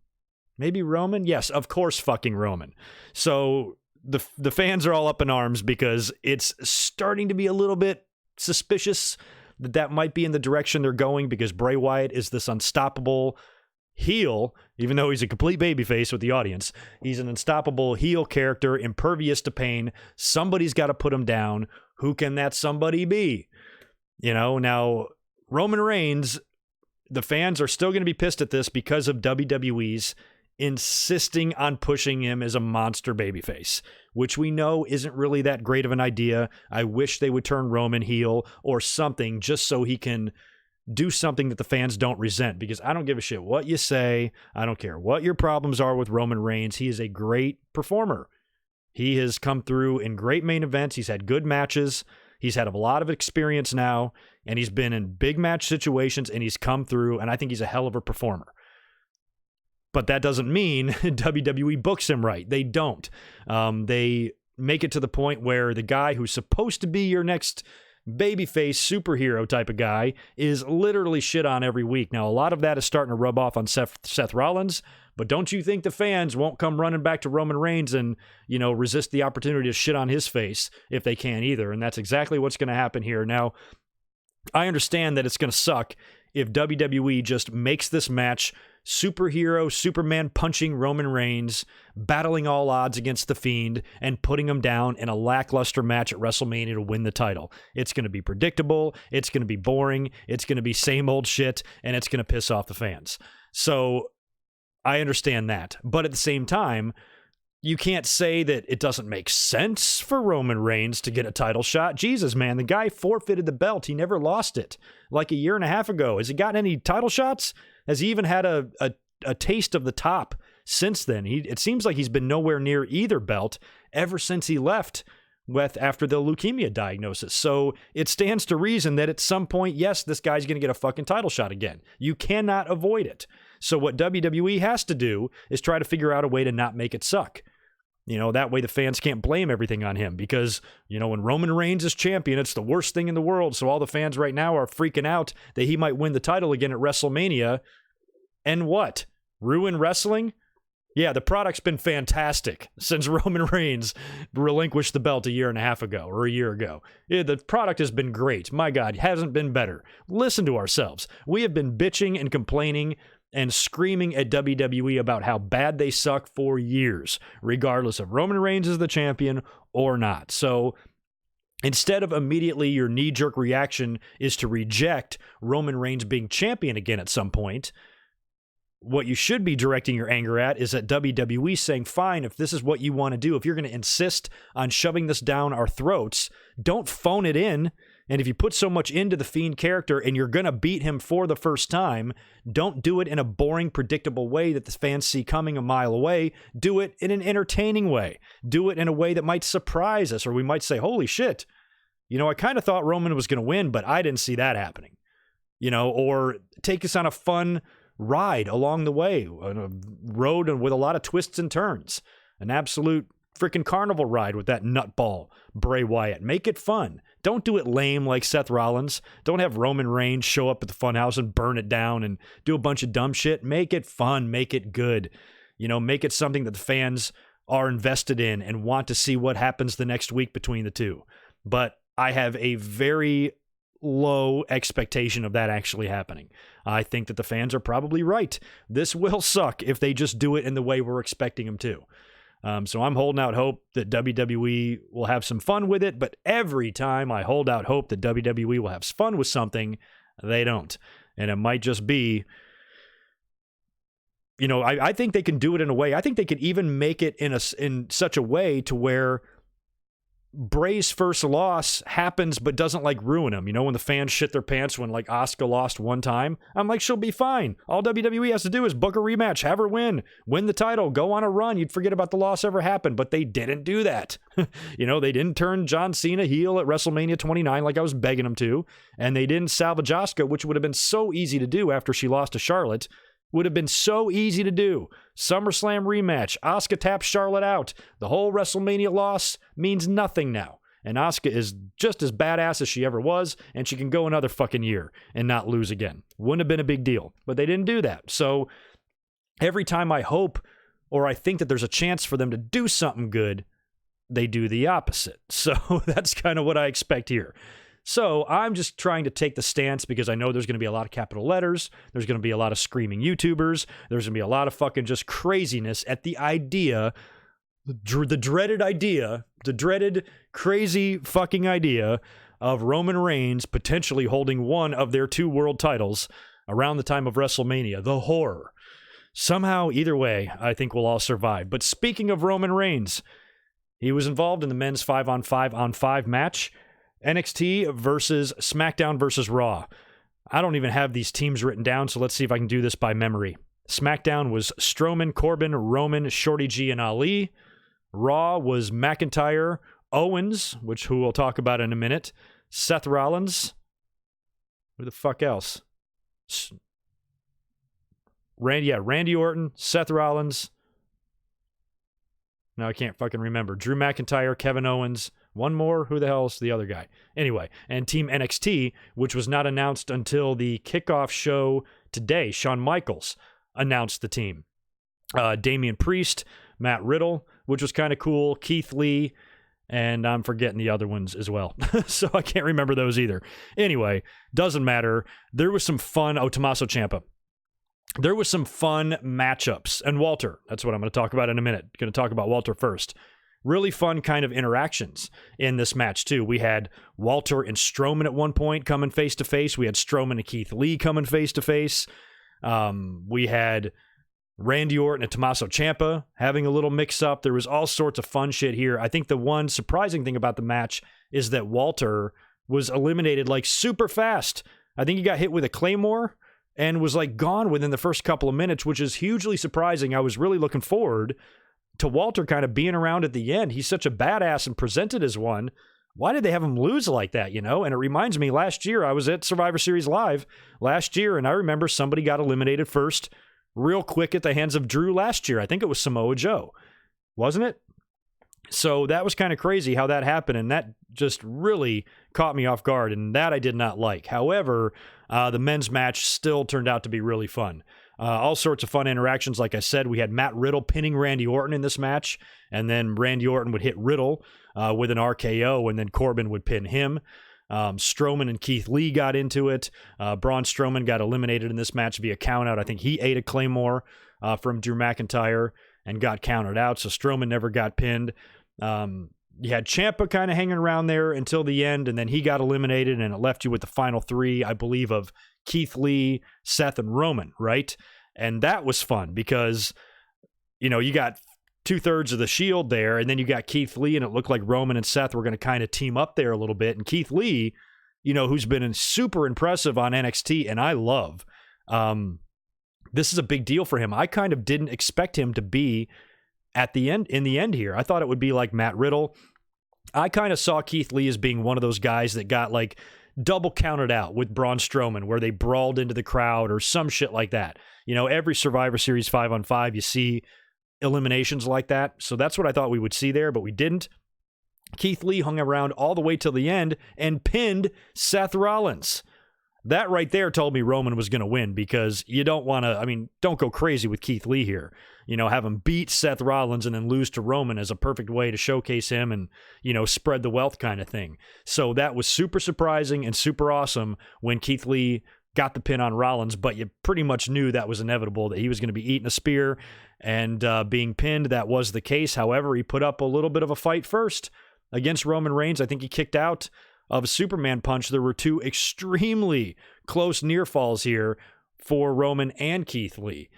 Maybe Roman? Yes, of course fucking Roman. So the fans are all up in arms because it's starting to be a little bit suspicious that might be in the direction they're going, because Bray Wyatt is this unstoppable heel, even though he's a complete babyface with the audience. He's an unstoppable heel character, impervious to pain. Somebody's got to put him down. Who can that somebody be? You know, now Roman Reigns, the fans are still going to be pissed at this because of WWE's insisting on pushing him as a monster babyface, which we know isn't really that great of an idea. I wish they would turn Roman heel or something just so he can do something that the fans don't resent, because I don't give a shit what you say. I don't care what your problems are with Roman Reigns. He is a great performer. He has come through in great main events. He's had good matches. He's had a lot of experience now, and he's been in big match situations, and he's come through, and I think he's a hell of a performer. But that doesn't mean WWE books him right. They don't. They make it to the point where the guy who's supposed to be your next babyface superhero type of guy is literally shit on every week. Now, a lot of that is starting to rub off on Seth Rollins, But don't you think the fans won't come running back to Roman Reigns and, resist the opportunity to shit on his face if they can either? And that's exactly what's going to happen here. Now, I understand that it's going to suck if WWE just makes this match superhero, Superman punching Roman Reigns, battling all odds against The Fiend, and putting him down in a lackluster match at WrestleMania to win the title. It's going to be predictable, it's going to be boring, it's going to be same old shit, and it's going to piss off the fans. So I understand that. But at the same time, you can't say that it doesn't make sense for Roman Reigns to get a title shot. Jesus, man, the guy forfeited the belt. He never lost it like a year and a half ago. Has he gotten any title shots? Has he even had a taste of the top since then? It seems like he's been nowhere near either belt ever since he left after the leukemia diagnosis. So it stands to reason that at some point, yes, this guy's going to get a fucking title shot again. You cannot avoid it. So what WWE has to do is try to figure out a way to not make it suck. That way the fans can't blame everything on him because, when Roman Reigns is champion, it's the worst thing in the world. So all the fans right now are freaking out that he might win the title again at WrestleMania. And what? Ruin wrestling? Yeah, the product's been fantastic since Roman Reigns relinquished the belt a year and a half ago or a year ago. Yeah, the product has been great. My God, it hasn't been better. Listen to ourselves. We have been bitching and complaining and screaming at WWE about how bad they suck for years, regardless of Roman Reigns is the champion or not. So instead of immediately your knee-jerk reaction is to reject Roman Reigns being champion again at some point, what you should be directing your anger at is at WWE saying, fine, if this is what you want to do, if you're going to insist on shoving this down our throats, don't phone it in. And if you put so much into the Fiend character and you're going to beat him for the first time, don't do it in a boring, predictable way that the fans see coming a mile away. Do it in an entertaining way. Do it in a way that might surprise us, or we might say, holy shit, I kind of thought Roman was going to win, but I didn't see that happening. Or take us on a fun ride along the way, on a road with a lot of twists and turns. An absolute freaking carnival ride with that nutball Bray Wyatt. Make it fun. Don't do it lame like Seth Rollins. Don't have Roman Reigns show up at the funhouse and burn it down and do a bunch of dumb shit. Make it fun. Make it good. Make it something that the fans are invested in and want to see what happens the next week between the two. But I have a very low expectation of that actually happening. I think that the fans are probably right. This will suck if they just do it in the way we're expecting them to. So I'm holding out hope that WWE will have some fun with it, but every time I hold out hope that WWE will have fun with something, they don't. And it might just be, I think they can do it in a way. I think they could even make it in such a way to where Bray's first loss happens but doesn't ruin him. When the fans shit their pants when Asuka lost one time, I'm like, she'll be fine. All WWE has to do is book a rematch, have her win the title, go on a run. You'd forget about the loss ever happened, but they didn't do that. They didn't turn John Cena heel at WrestleMania 29 like I was begging them to, and they didn't salvage Asuka, which would have been so easy to do after she lost to Charlotte. Would have been so easy to do. SummerSlam rematch. Asuka taps Charlotte out. The whole WrestleMania loss means nothing now. And Asuka is just as badass as she ever was, and she can go another fucking year and not lose again. Wouldn't have been a big deal. But they didn't do that. So every time I hope or I think that there's a chance for them to do something good, they do the opposite. So that's kind of what I expect here. So I'm just trying to take the stance because I know there's going to be a lot of capital letters. There's going to be a lot of screaming YouTubers. There's going to be a lot of fucking just craziness at the idea, the dreaded crazy fucking idea of Roman Reigns potentially holding one of their two world titles around the time of WrestleMania. The horror. Somehow, either way, I think we'll all survive. But speaking of Roman Reigns, he was involved in the men's 5-on-5 match. NXT versus SmackDown versus Raw. I don't even have these teams written down, so let's see if I can do this by memory. SmackDown was Strowman, Corbin, Roman, Shorty G, and Ali. Raw was McIntyre, Owens, who we'll talk about in a minute, Seth Rollins. Who the fuck else? Randy Orton, Seth Rollins. No, I can't fucking remember. Drew McIntyre, Kevin Owens. One more? Who the hell's the other guy? Anyway, and Team NXT, which was not announced until the kickoff show today. Shawn Michaels announced the team. Damian Priest, Matt Riddle, which was kind of cool, Keith Lee, and I'm forgetting the other ones as well. So I can't remember those either. Anyway, doesn't matter. There was some fun. Oh, Tommaso Ciampa. There was some fun matchups. And Walter, that's what I'm going to talk about in a minute. Going to talk about Walter first. Really fun kind of interactions in this match, too. We had Walter and Strowman at one point coming face-to-face. We had Strowman and Keith Lee coming face-to-face. We had Randy Orton and Tommaso Ciampa having a little mix-up. There was all sorts of fun shit here. I think the one surprising thing about the match is that Walter was eliminated like super fast. I think he got hit with a Claymore and was like gone within the first couple of minutes, which is hugely surprising. I was really looking forward to Walter kind of being around at the end. He's such a badass and presented as one. Why did they have him lose like that, you know? And it reminds me, last year, I was at Survivor Series Live last year, and I remember somebody got eliminated first real quick at the hands of Drew last year. I think it was Samoa Joe, wasn't it? So that was kind of crazy how that happened, and that just really caught me off guard, and that I did not like. However, the men's match still turned out to be really fun. All sorts of fun interactions. Like I said, we had Matt Riddle pinning Randy Orton in this match, and then Randy Orton would hit Riddle with an RKO, and then Corbin would pin him. Strowman and Keith Lee got into it. Braun Strowman got eliminated in this match via countout. I think he ate a Claymore from Drew McIntyre and got counted out, so Strowman never got pinned. You had Ciampa kind of hanging around there until the end, and then he got eliminated, and it left you with the final three, I believe, of Keith Lee, Seth, and Roman, right? And that was fun because, you know, you got 2/3 of the Shield there, and then you got Keith Lee, and it looked like Roman and Seth were going to kind of team up there a little bit. And Keith Lee, you know, who's been super impressive on NXT, and I love, this is a big deal for him. I kind of didn't expect him to be at the end, in the end here. I thought it would be like Matt Riddle. I kind of saw Keith Lee as being one of those guys that got like double counted out with Braun Strowman, where they brawled into the crowd or some shit like that. You know, every Survivor Series 5-on-5, you see eliminations like that. So that's what I thought we would see there, but we didn't. Keith Lee hung around all the way till the end and pinned Seth Rollins. That right there told me Roman was going to win, because you don't want to, I mean, don't go crazy with Keith Lee here. You know, have him beat Seth Rollins and then lose to Roman as a perfect way to showcase him and, you know, spread the wealth kind of thing. So that was super surprising and super awesome when Keith Lee got the pin on Rollins, but you pretty much knew that was inevitable, that he was going to be eating a spear and being pinned. That was the case. However, he put up a little bit of a fight first against Roman Reigns. I think he kicked out of a Superman punch. There were two extremely close near falls here for Roman and Keith Lee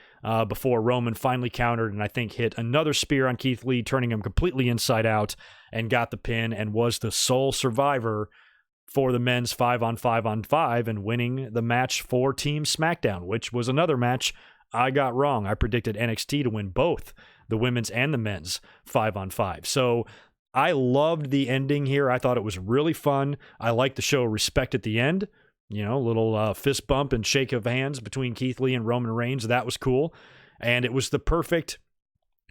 before Roman finally countered and I think hit another spear on Keith Lee, turning him completely inside out, and got the pin and was the sole survivor for the men's 5-on-5-on-5 and winning the match for Team SmackDown, which was another match I got wrong. I predicted NXT to win both the women's and the men's 5-on-5. So I loved the ending here. I thought it was really fun. I liked the show respect at the end. You know, little fist bump and shake of hands between Keith Lee and Roman Reigns. That was cool. And it was the perfect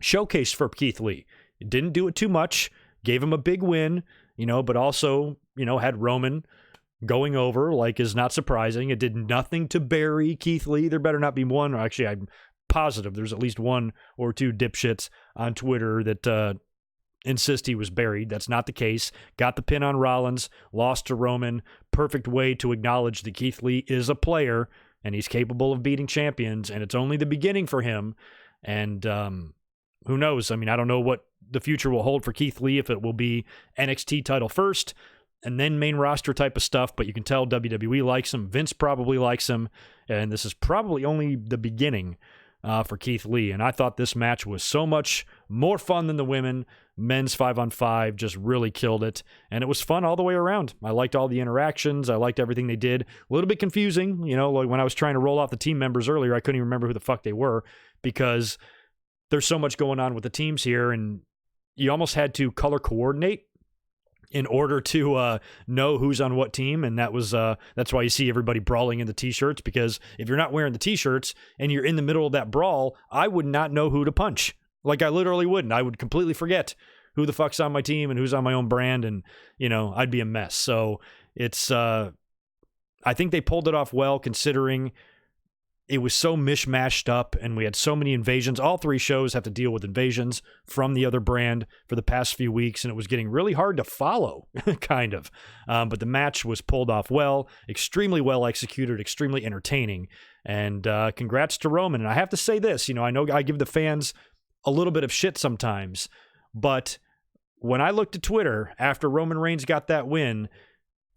showcase for Keith Lee. It didn't do it too much. Gave him a big win, you know, but also, you know, had Roman going over, like, is not surprising. It did nothing to bury Keith Lee. There better not be one. Or actually, I'm positive there's at least one or two dipshits on Twitter that insist he was buried. That's not the case. Got the pin on Rollins, lost to Roman. Perfect way to acknowledge that Keith Lee is a player and he's capable of beating champions, and it's only the beginning for him. And who knows? I mean, I don't know what the future will hold for Keith Lee, if it will be NXT title first and then main roster type of stuff, but you can tell WWE likes him. Vince probably likes him, and this is probably only the beginning for Keith Lee. And I thought this match was so much more fun than the women. Men's 5-on-5 just really killed it, and it was fun all the way around. I liked all the interactions. I liked everything they did. A little bit confusing, you know, like when I was trying to roll off the team members earlier, I couldn't even remember who the fuck they were, because there's so much going on with the teams here, and you almost had to color coordinate in order to know who's on what team. And that was that's why you see everybody brawling in the t-shirts, because if you're not wearing the t-shirts and you're in the middle of that brawl, I would not know who to punch. Like, I literally wouldn't. I would completely forget who the fuck's on my team and who's on my own brand, and, you know, I'd be a mess. So it's I think they pulled it off well, considering it was so mishmashed up, and we had so many invasions. All 3 shows have to deal with invasions from the other brand for the past few weeks, and it was getting really hard to follow, kind of. But the match was pulled off well, extremely well executed, extremely entertaining, and congrats to Roman. And I have to say this, I know I give the fans a little bit of shit sometimes, but when I looked at Twitter after Roman Reigns got that win,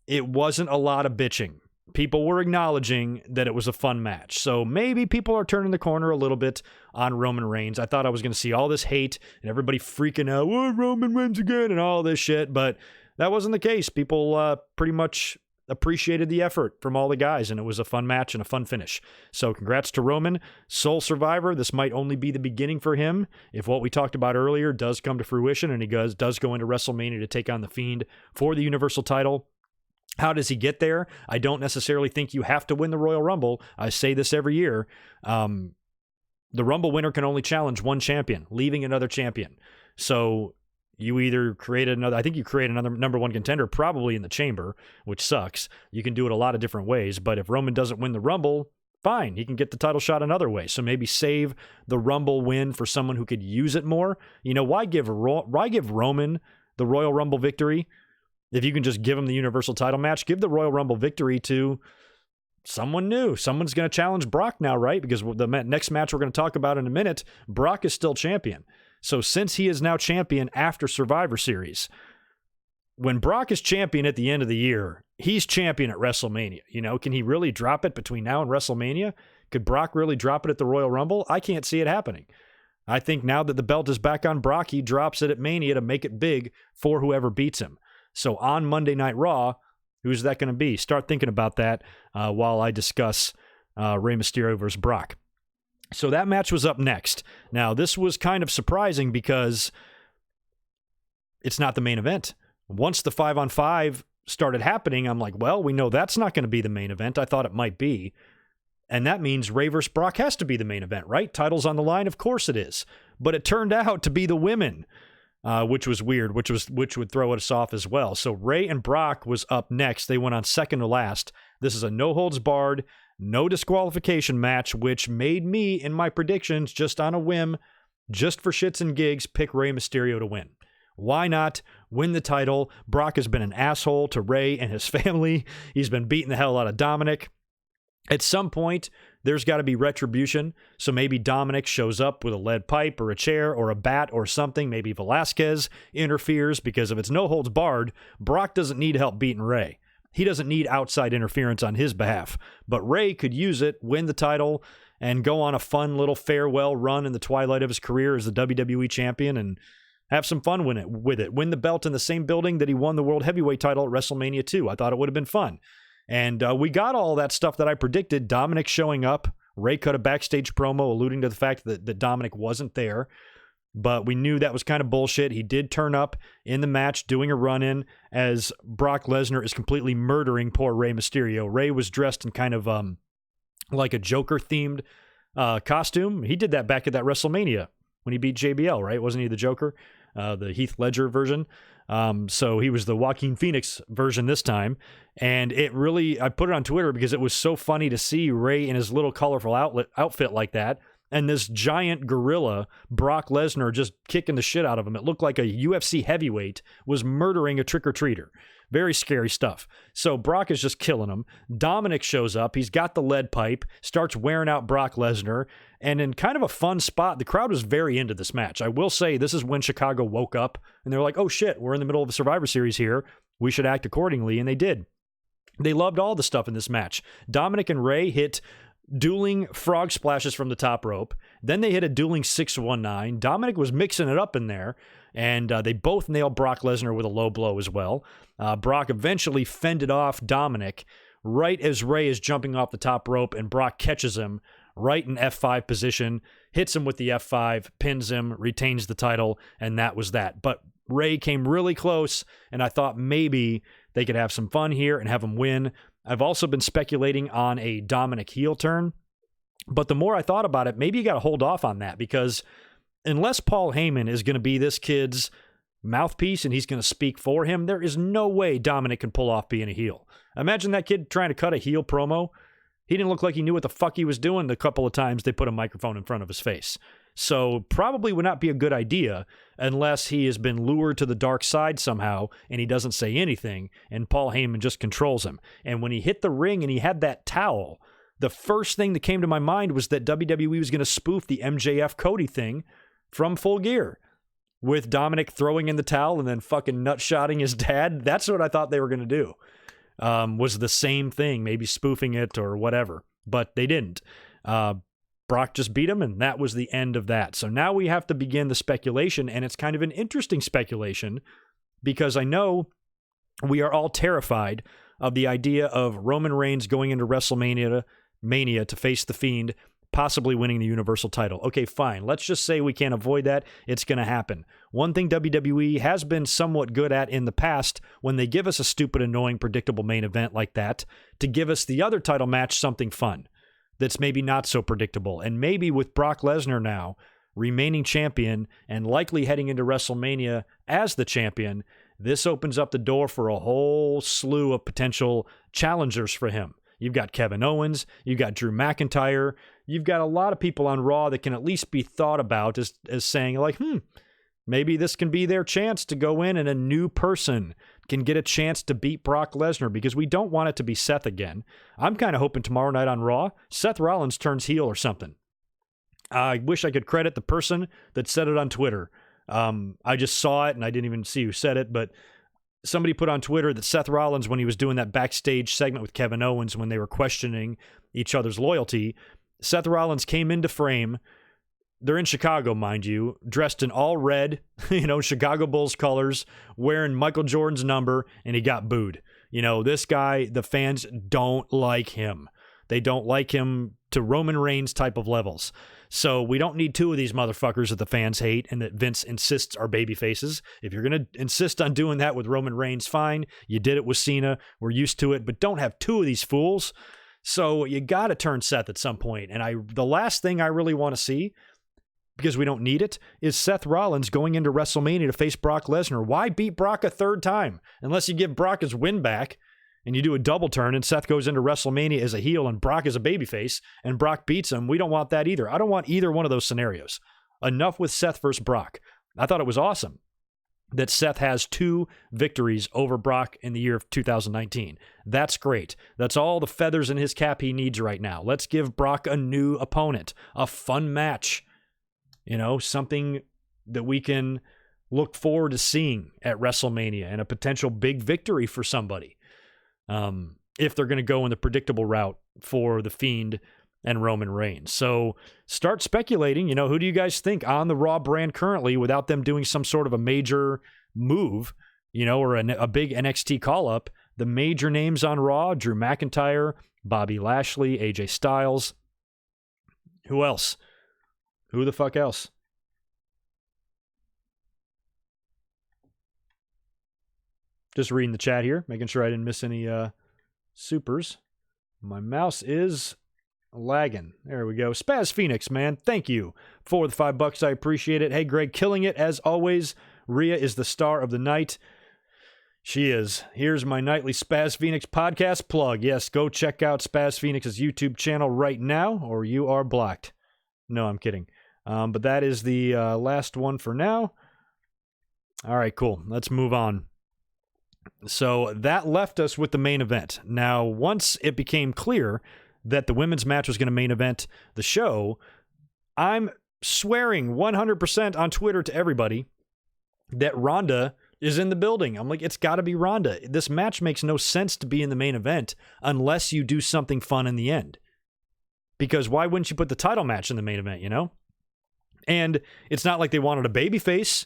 it wasn't a lot of bitching. People were acknowledging that it was a fun match. So maybe people are turning the corner a little bit on Roman Reigns. I thought I was going to see all this hate and everybody freaking out, oh, Roman wins again and all this shit. But that wasn't the case. People pretty much appreciated the effort from all the guys, and it was a fun match and a fun finish. So congrats to Roman, sole survivor. This might only be the beginning for him if what we talked about earlier does come to fruition and he does go into WrestleMania to take on The Fiend for the Universal title. How does he get there? I don't necessarily think you have to win the Royal Rumble. I say this every year. The Rumble winner can only challenge one champion, leaving another champion. So you either create another, I think you create another number 1 contender, probably in the chamber, which sucks. You can do it a lot of different ways, but if Roman doesn't win the Rumble, fine, he can get the title shot another way. So maybe save the Rumble win for someone who could use it more. Why give Roman the Royal Rumble victory? If you can just give him the Universal title match, give the Royal Rumble victory to someone new. Someone's going to challenge Brock now, right? Because the next match we're going to talk about in a minute, Brock is still champion. So since he is now champion after Survivor Series, when Brock is champion at the end of the year, he's champion at WrestleMania. Can he really drop it between now and WrestleMania? Could Brock really drop it at the Royal Rumble? I can't see it happening. I think now that the belt is back on Brock, he drops it at Mania to make it big for whoever beats him. So on Monday Night Raw, who's that going to be? Start thinking about that while I discuss Rey Mysterio versus Brock. So that match was up next. Now, this was kind of surprising because it's not the main event. Once the 5-on-5 started happening, I'm like, well, we know that's not going to be the main event. I thought it might be. And that means Rey versus Brock has to be the main event, right? Title's on the line, of course it is. But it turned out to be the women. Which was weird, which would throw us off as well. So Rey and Brock was up next. They went on second to last. This is a no-holds-barred, no disqualification match, which made me, in my predictions, just on a whim, just for shits and gigs, pick Rey Mysterio to win. Why not win the title? Brock has been an asshole to Rey and his family. He's been beating the hell out of Dominic. At some point, there's got to be retribution, so maybe Dominic shows up with a lead pipe or a chair or a bat or something. Maybe Velasquez interferes, because if it's no holds barred, Brock doesn't need help beating Rey. He doesn't need outside interference on his behalf. But Rey could use it, win the title, and go on a fun little farewell run in the twilight of his career as the WWE champion and have some fun with it. Win the belt in the same building that he won the World Heavyweight title at WrestleMania 2. I thought it would have been fun. And we got all that stuff that I predicted. Dominic showing up. Rey cut a backstage promo alluding to the fact that Dominic wasn't there. But we knew that was kind of bullshit. He did turn up in the match doing a run-in as Brock Lesnar is completely murdering poor Rey Mysterio. Rey was dressed in kind of like a Joker-themed costume. He did that back at that WrestleMania when he beat JBL, right? Wasn't he the Joker? The Heath Ledger version. So he was the Joaquin Phoenix version this time. And it really, I put it on Twitter because it was so funny to see Rey in his little colorful outfit like that. And this giant gorilla, Brock Lesnar, just kicking the shit out of him. It looked like a UFC heavyweight was murdering a trick-or-treater. Very scary stuff. So Brock is just killing him. Dominic shows up. He's got the lead pipe, starts wearing out Brock Lesnar. And in kind of a fun spot, the crowd was very into this match. I will say this is when Chicago woke up and they're like, oh shit, we're in the middle of a Survivor Series here. We should act accordingly. And they did. They loved all the stuff in this match. Dominic and Rey hit dueling frog splashes from the top rope. Then they hit a dueling 619. Dominic was mixing it up in there. And they both nailed Brock Lesnar with a low blow as well. Brock eventually fended off Dominic right as Rey is jumping off the top rope, and Brock catches him right in F5 position, hits him with the F5, pins him, retains the title, and that was that. But Rey came really close, and I thought maybe they could have some fun here and have him win. I've also been speculating on a Dominic heel turn, but the more I thought about it, maybe you got to hold off on that, because unless Paul Heyman is going to be this kid's mouthpiece and he's going to speak for him, there is no way Dominic can pull off being a heel. Imagine that kid trying to cut a heel promo. He didn't look like he knew what the fuck he was doing the couple of times they put a microphone in front of his face. So probably would not be a good idea unless he has been lured to the dark side somehow and he doesn't say anything and Paul Heyman just controls him. And when he hit the ring and he had that towel, the first thing that came to my mind was that WWE was going to spoof the MJF Cody thing from Full Gear with Dominic throwing in the towel and then fucking nutshotting his dad. That's what I thought they were going to do. Was the same thing, maybe spoofing it or whatever, but they didn't. Brock just beat him, and that was the end of that. So now we have to begin the speculation, and it's kind of an interesting speculation because I know we are all terrified of the idea of Roman Reigns going into WrestleMania to face The Fiend, possibly winning the Universal title. Okay, fine. Let's just say we can't avoid that. It's going to happen. One thing WWE has been somewhat good at in the past when they give us a stupid, annoying, predictable main event like that, to give us the other title match something fun that's maybe not so predictable. And maybe with Brock Lesnar now remaining champion and likely heading into WrestleMania as the champion, this opens up the door for a whole slew of potential challengers for him. You've got Kevin Owens, you've got Drew McIntyre, you've got a lot of people on Raw that can at least be thought about as saying like, maybe this can be their chance to go in and a new person can get a chance to beat Brock Lesnar because we don't want it to be Seth again. I'm kind of hoping tomorrow night on Raw, Seth Rollins turns heel or something. I wish I could credit the person that said it on Twitter. I just saw it and I didn't even see who said it, but somebody put on Twitter that Seth Rollins, when he was doing that backstage segment with Kevin Owens when they were questioning each other's loyalty, Seth Rollins came into frame. They're in Chicago, mind you, dressed in all red, Chicago Bulls colors, wearing Michael Jordan's number, and he got booed. This guy, the fans don't like him. They don't like him to Roman Reigns type of levels. So we don't need two of these motherfuckers that the fans hate and that Vince insists are baby faces. If you're going to insist on doing that with Roman Reigns, fine. You did it with Cena. We're used to it, but don't have two of these fools. So you got to turn Seth at some point. And the last thing I really want to see, because we don't need it, is Seth Rollins going into WrestleMania to face Brock Lesnar. Why beat Brock a third time? Unless you give Brock his win back and you do a double turn and Seth goes into WrestleMania as a heel and Brock is a babyface and Brock beats him. We don't want that either. I don't want either one of those scenarios. Enough with Seth versus Brock. I thought it was awesome that Seth has 2 victories over Brock in the year of 2019. That's great. That's all the feathers in his cap he needs right now. Let's give Brock a new opponent, a fun match. Something that we can look forward to seeing at WrestleMania and a potential big victory for somebody. If they're going to go in the predictable route for The Fiend and Roman Reigns. So start speculating, who do you guys think on the Raw brand currently without them doing some sort of a major move, or a big NXT call-up? The major names on Raw, Drew McIntyre, Bobby Lashley, AJ Styles. Who else? Who the fuck else? Just reading the chat here, making sure I didn't miss any supers. My mouse is lagging. There we go. Spaz Phoenix, man. Thank you for the $5. I appreciate it. Hey, Greg, killing it as always. Rhea is the star of the night. She is. Here's my nightly Spaz Phoenix podcast plug. Yes, go check out Spaz Phoenix's YouTube channel right now, or you are blocked. No, I'm kidding. But that is the last one for now. All right, cool. Let's move on. So that left us with the main event. Now, once it became clear that the women's match was going to main event the show, I'm swearing 100% on Twitter to everybody that Ronda is in the building. I'm like, it's got to be Ronda. This match makes no sense to be in the main event unless you do something fun in the end. Because why wouldn't you put the title match in the main event, And it's not like they wanted a babyface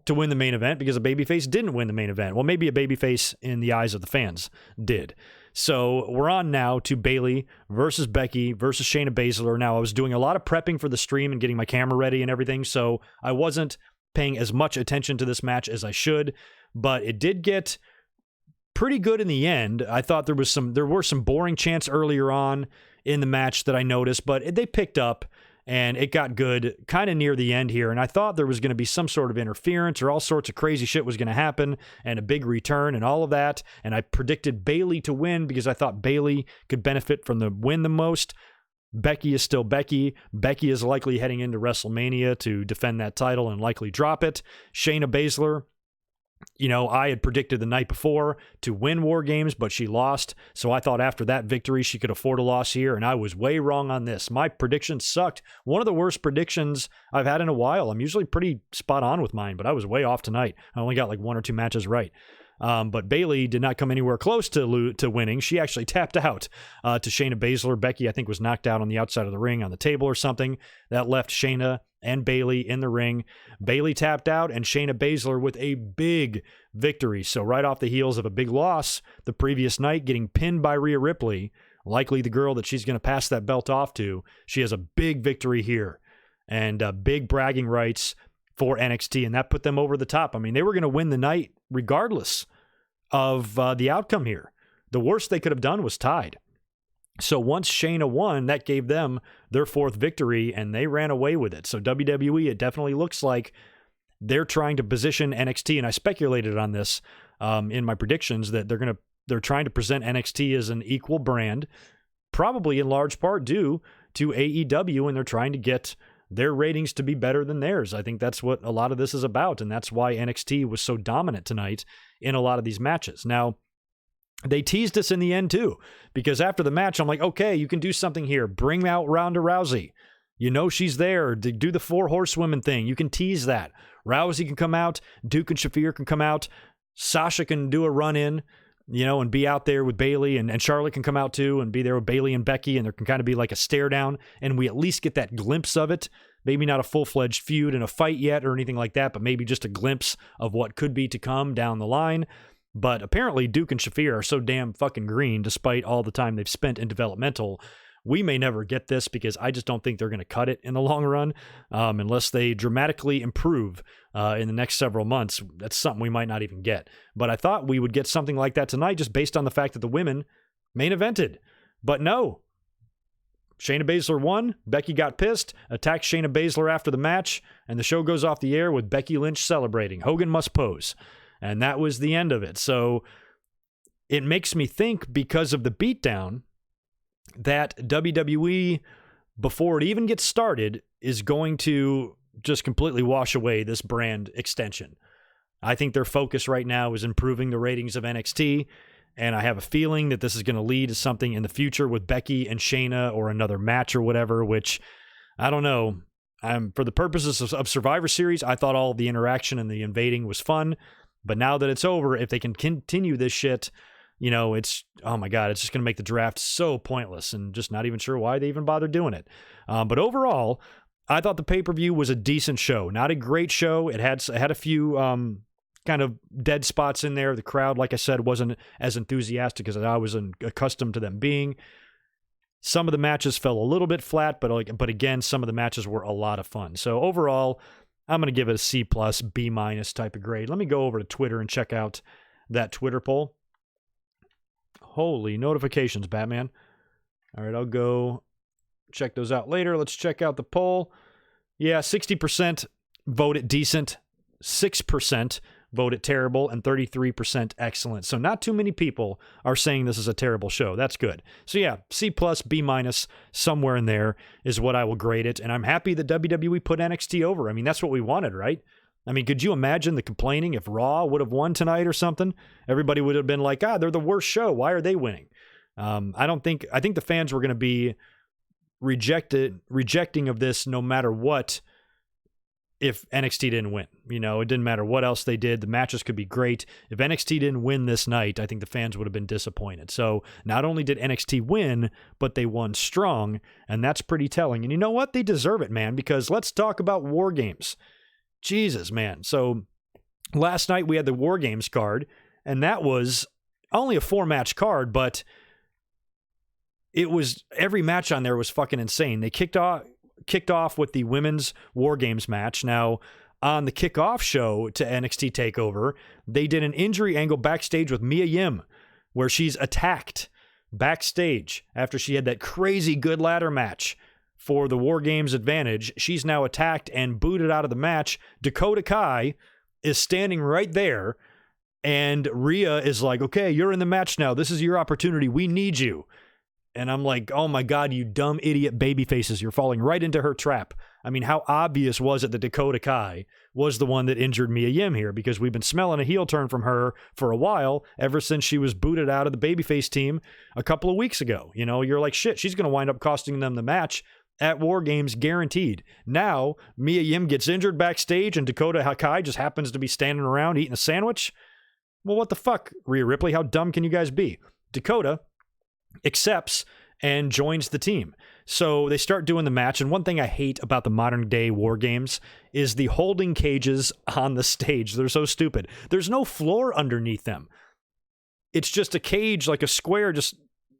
to win the main event because a babyface didn't win the main event. Well, maybe a babyface in the eyes of the fans did. So we're on now to Bayley versus Becky versus Shayna Baszler. Now, I was doing a lot of prepping for the stream and getting my camera ready and everything, so I wasn't paying as much attention to this match as I should, but it did get pretty good in the end. I thought there were some boring chants earlier on in the match that I noticed, but they picked up. And it got good kind of near the end here. And I thought there was going to be some sort of interference or all sorts of crazy shit was going to happen and a big return and all of that. And I predicted Bayley to win because I thought Bayley could benefit from the win the most. Becky is still Becky. Becky is likely heading into WrestleMania to defend that title and likely drop it. Shayna Baszler, I had predicted the night before to win War Games, but she lost. So I thought after that victory, she could afford a loss here, and I was way wrong on this. My prediction sucked. One of the worst predictions I've had in a while. I'm usually pretty spot on with mine, but I was way off tonight. I only got like 1 or 2 matches right. But Bayley did not come anywhere close to winning. She actually tapped out to Shayna Baszler. Becky, I think, was knocked out on the outside of the ring on the table or something. That left Shayna and Bayley in the ring. Bayley tapped out and Shayna Baszler with a big victory. So right off the heels of a big loss the previous night, getting pinned by Rhea Ripley, likely the girl that she's going to pass that belt off to, she has a big victory here and big bragging rights for NXT, and that put them over the top. I mean, they were going to win the night regardless of the outcome here. The worst they could have done was tied. So once Shayna won, that gave them their 4th victory, and they ran away with it. So WWE, it definitely looks like they're trying to position NXT, and I speculated on this in my predictions that they're trying to present NXT as an equal brand, probably in large part due to AEW, and they're trying to get their ratings to be better than theirs. I think that's what a lot of this is about, and that's why NXT was so dominant tonight in a lot of these matches. Now, they teased us in the end too, because after the match, I'm like, okay, you can do something here. Bring out Ronda Rousey. She's there. Do the 4 horsewomen thing. You can tease that. Rousey can come out. Duke and Shafir can come out. Sasha can do a run-in, and be out there with Bayley, and Charlotte can come out too and be there with Bayley and Becky, and there can kind of be like a stare down, and we at least get that glimpse of it. Maybe not a full-fledged feud and a fight yet or anything like that, but maybe just a glimpse of what could be to come down the line. But apparently Duke and Shafir are so damn fucking green, despite all the time they've spent in developmental. We may never get this because I just don't think they're going to cut it in the long run unless they dramatically improve in the next several months. That's something we might not even get. But I thought we would get something like that tonight just based on the fact that the women main evented. But no. Shayna Baszler won. Becky got pissed, attacked Shayna Baszler after the match, and the show goes off the air with Becky Lynch celebrating. Hogan must pose. And that was the end of it. So it makes me think, because of the beatdown, that WWE, before it even gets started, is going to just completely wash away this brand extension. I think their focus right now is improving the ratings of NXT, and I have a feeling that this is going to lead to something in the future with Becky and Shayna or another match or whatever, which, I don't know. For the purposes of Survivor Series, I thought all the interaction and the invading was fun. But now that it's over, if they can continue this shit, it's, oh my God, it's just going to make the draft so pointless and just not even sure why they even bothered doing it. But overall, I thought the pay-per-view was a decent show. Not a great show. It had a few kind of dead spots in there. The crowd, like I said, wasn't as enthusiastic as I was accustomed to them being. Some of the matches fell a little bit flat, but again, some of the matches were a lot of fun. So overall, I'm going to give it a C+, B- type of grade. Let me go over to Twitter and check out that Twitter poll. Holy notifications, Batman. All right, I'll go check those out later. Let's check out the poll. Yeah, 60% vote it decent, 6% vote it terrible, and 33% excellent. So not too many people are saying this is a terrible show. That's good. So yeah, C+, B-, somewhere in there is what I will grade it. And I'm happy that WWE put NXT over. I mean, that's what we wanted, right? I mean, could you imagine the complaining if Raw would have won tonight or something? Everybody would have been like, they're the worst show. Why are they winning? I think the fans were going to be rejecting of this no matter what. If NXT didn't win, it didn't matter what else they did. The matches could be great. If NXT didn't win this night, I think the fans would have been disappointed. So not only did NXT win, but they won strong, and that's pretty telling. And you know what? They deserve it, man, because let's talk about War Games. Jesus, man. So last night we had the War Games card, and that was only a 4-match card, but it was, every match on there was fucking insane. They kicked off with the women's War Games match. Now, on the kickoff show to NXT TakeOver, they did an injury angle backstage with Mia Yim, where she's attacked backstage after she had that crazy good ladder match for the War Games advantage. She's now attacked and booted out of the match. Dakota Kai is standing right there, and Rhea is like, okay, you're in the match now. This is your opportunity. We need you. And I'm like, oh my God, you dumb idiot baby faces. You're falling right into her trap. I mean, how obvious was it that Dakota Kai was the one that injured Mia Yim here? Because we've been smelling a heel turn from her for a while, ever since she was booted out of the babyface team a couple of weeks ago. You know, you're like, shit, she's going to wind up costing them the match at War Games, guaranteed. Now, Mia Yim gets injured backstage and Dakota Kai just happens to be standing around eating a sandwich. Well, what the fuck, Rhea Ripley? How dumb can you guys be? Dakota accepts and joins the team. So they start doing the match. And one thing I hate about the modern day War Games is the holding cages on the stage. They're so stupid. There's no floor underneath them. It's just a cage, like a square, just,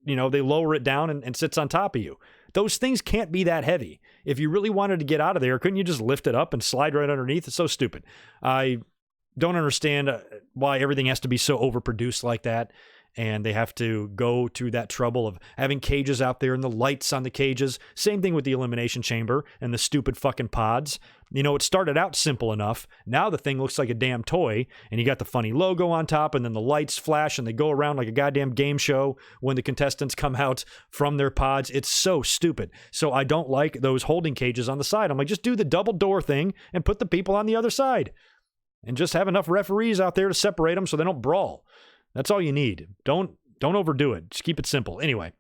you know, they lower it down and sits on top of you. Those things can't be that heavy. If you really wanted to get out of there, couldn't you just lift it up and slide right underneath? It's so stupid. I don't understand why everything has to be so overproduced like that. And they have to go through that trouble of having cages out there and the lights on the cages. Same thing with the Elimination Chamber and the stupid fucking pods. You know, it started out simple enough. Now the thing looks like a damn toy, and you got the funny logo on top, and then the lights flash, and they go around like a goddamn game show when the contestants come out from their pods. It's so stupid. So I don't like those holding cages on the side. I'm like, just do the double door thing and put the people on the other side. And just have enough referees out there to separate them so they don't brawl. That's all you need. Don't overdo it. Just keep it simple. Anyway,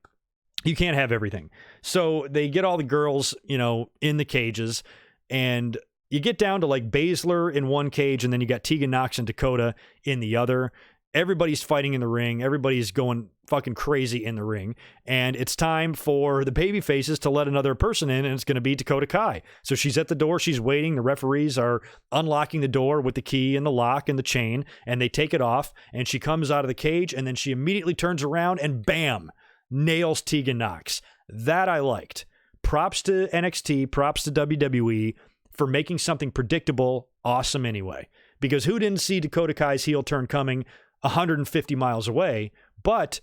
you can't have everything. So they get all the girls, you know, in the cages, and you get down to like Baszler in one cage, and then you got Tegan Nox and Dakota in the other. Everybody's fighting in the ring. Everybody's going fucking crazy in the ring. And it's time for the baby faces to let another person in, and it's going to be Dakota Kai. So she's at the door. She's waiting. The referees are unlocking the door with the key and the lock and the chain, and they take it off, and she comes out of the cage, and then she immediately turns around and bam, nails Tegan Nox. That I liked. Props to NXT, props to WWE for making something predictable awesome anyway. Because who didn't see Dakota Kai's heel turn coming 150 miles away? But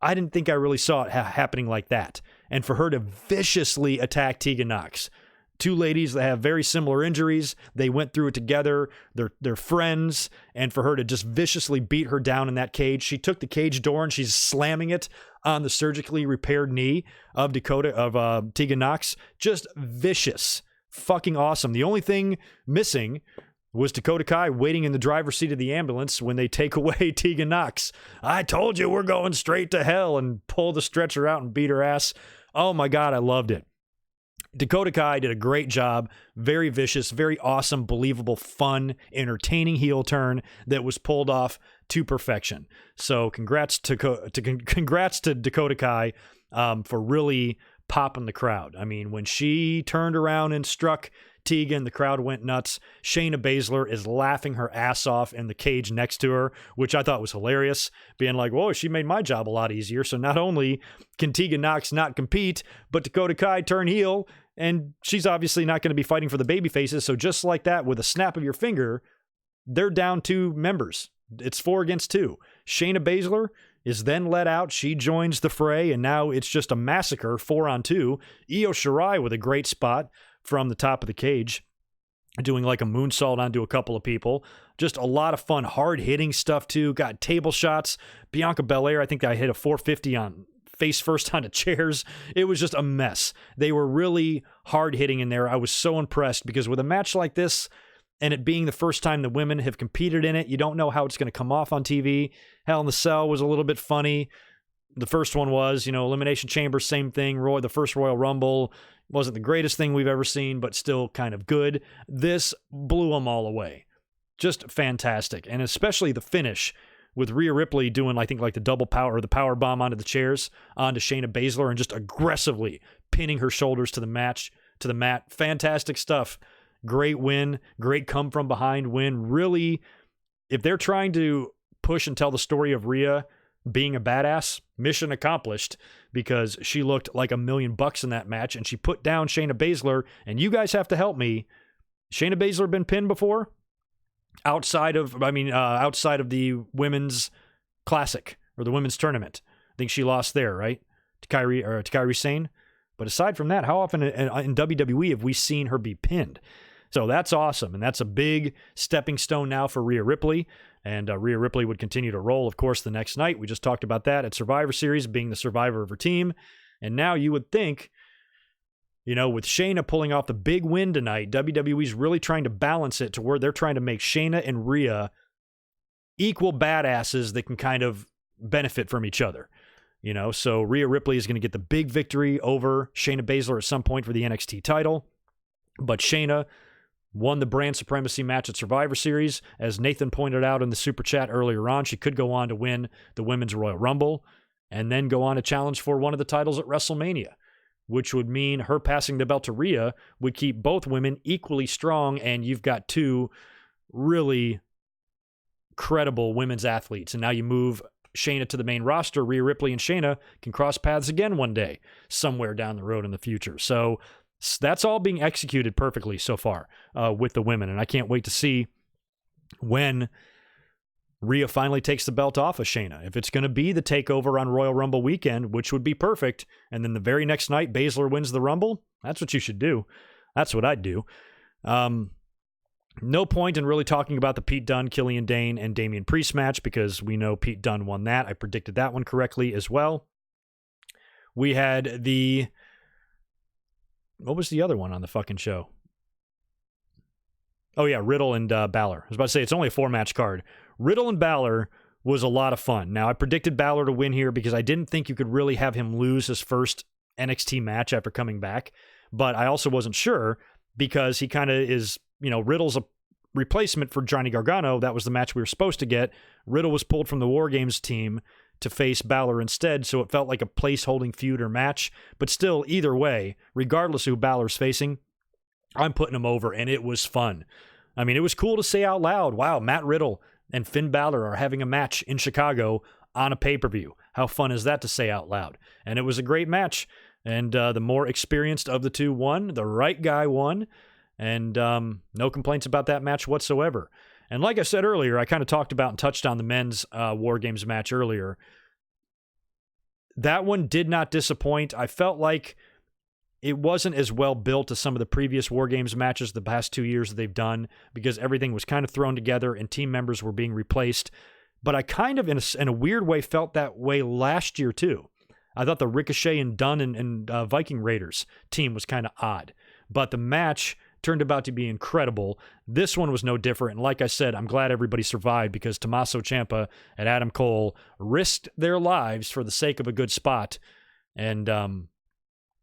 I didn't think I really saw it happening like that. And for her to viciously attack Tegan Nox, two ladies that have very similar injuries, they went through it together, they're friends, and for her to just viciously beat her down in that cage, she took the cage door and she's slamming it on the surgically repaired knee of Tegan Nox. Just vicious. Fucking awesome. The only thing missing was Dakota Kai waiting in the driver's seat of the ambulance when they take away Tegan Nox. I told you we're going straight to hell, and pull the stretcher out and beat her ass. Oh my God, I loved it. Dakota Kai did a great job. Very vicious, very awesome, believable, fun, entertaining heel turn that was pulled off to perfection. So congrats to Dakota Kai for really popping the crowd. I mean, when she turned around and struck Tegan, the crowd went nuts. Shayna Baszler is laughing her ass off in the cage next to her, which I thought was hilarious, being like, whoa, she made my job a lot easier. So not only can Tegan Nox not compete, but Dakota Kai turn heel, and she's obviously not going to be fighting for the baby faces. So just like that, with a snap of your finger, they're down 2 members. It's 4 against 2. Shayna Baszler is then let out. She joins the fray, and now it's just a massacre, 4-on-2. Io Shirai with a great spot from the top of the cage, doing like a moonsault onto a couple of people. Just a lot of fun, hard-hitting stuff, too. Got table shots. Bianca Belair, I think I hit a 450 on face first onto chairs. It was just a mess. They were really hard-hitting in there. I was so impressed, because with a match like this, and it being the first time the women have competed in it, you don't know how it's going to come off on TV. Hell in the Cell was a little bit funny. The first one was, Elimination Chamber, same thing. The first Royal Rumble wasn't the greatest thing we've ever seen, but still kind of good. This blew them all away. Just fantastic. And especially the finish with Rhea Ripley doing, I think, like the double power, or the power bomb onto the chairs, onto Shayna Baszler, and just aggressively pinning her shoulders to the mat. Fantastic stuff. Great win. Great come from behind win. Really, if they're trying to push and tell the story of Rhea being a badass, mission accomplished, because she looked like $1 million in that match, and she put down Shayna Baszler. And you guys have to help me. Shayna Baszler been pinned before? Outside of the women's classic, or the women's tournament. I think she lost there, right? To Kairi Sane. But aside from that, how often in WWE have we seen her be pinned? So that's awesome, and that's a big stepping stone now for Rhea Ripley, and Rhea Ripley would continue to roll, of course, the next night. We just talked about that at Survivor Series, being the survivor of her team, and now you would think, with Shayna pulling off the big win tonight, WWE's really trying to balance it to where they're trying to make Shayna and Rhea equal badasses that can kind of benefit from each other. So Rhea Ripley is going to get the big victory over Shayna Baszler at some point for the NXT title, but Shayna won the brand supremacy match at Survivor Series. As Nathan pointed out in the Super Chat earlier on, she could go on to win the Women's Royal Rumble and then go on to challenge for one of the titles at WrestleMania, which would mean her passing the belt to Rhea would keep both women equally strong, and you've got two really credible women's athletes. And now you move Shayna to the main roster. Rhea Ripley and Shayna can cross paths again one day, somewhere down the road in the future. So that's all being executed perfectly so far with the women, and I can't wait to see when Rhea finally takes the belt off of Shayna. If it's going to be the takeover on Royal Rumble weekend, which would be perfect, and then the very next night Baszler wins the Rumble, that's what you should do. That's what I'd do. No point in really talking about the Pete Dunne, Killian Dane, and Damian Priest match because we know Pete Dunne won that. I predicted that one correctly as well. We had what was the other one on the fucking show? Oh, yeah, Riddle and Balor. I was about to say, it's only a 4-match card. Riddle and Balor was a lot of fun. Now, I predicted Balor to win here because I didn't think you could really have him lose his first NXT match after coming back. But I also wasn't sure because he kind of is, Riddle's a replacement for Johnny Gargano. That was the match we were supposed to get. Riddle was pulled from the War Games team to face Balor instead, so it felt like a place-holding feud or match. But still, either way, regardless of who Balor's facing, I'm putting him over, and it was fun. I mean, it was cool to say out loud, wow, Matt Riddle and Finn Balor are having a match in Chicago on a pay-per-view. How fun is that to say out loud? And it was a great match, and the more experienced of the two won. The right guy won, and no complaints about that match whatsoever. And like I said earlier, I kind of talked about and touched on the men's War Games match earlier. That one did not disappoint. I felt like it wasn't as well built as some of the previous War Games matches the past 2 years that they've done because everything was kind of thrown together and team members were being replaced. But I kind of, in a weird way, felt that way last year too. I thought the Ricochet and Dunn and Viking Raiders team was kind of odd. But the match turned out to be incredible. This one was no different. And like I said, I'm glad everybody survived because Tommaso Ciampa and Adam Cole risked their lives for the sake of a good spot. And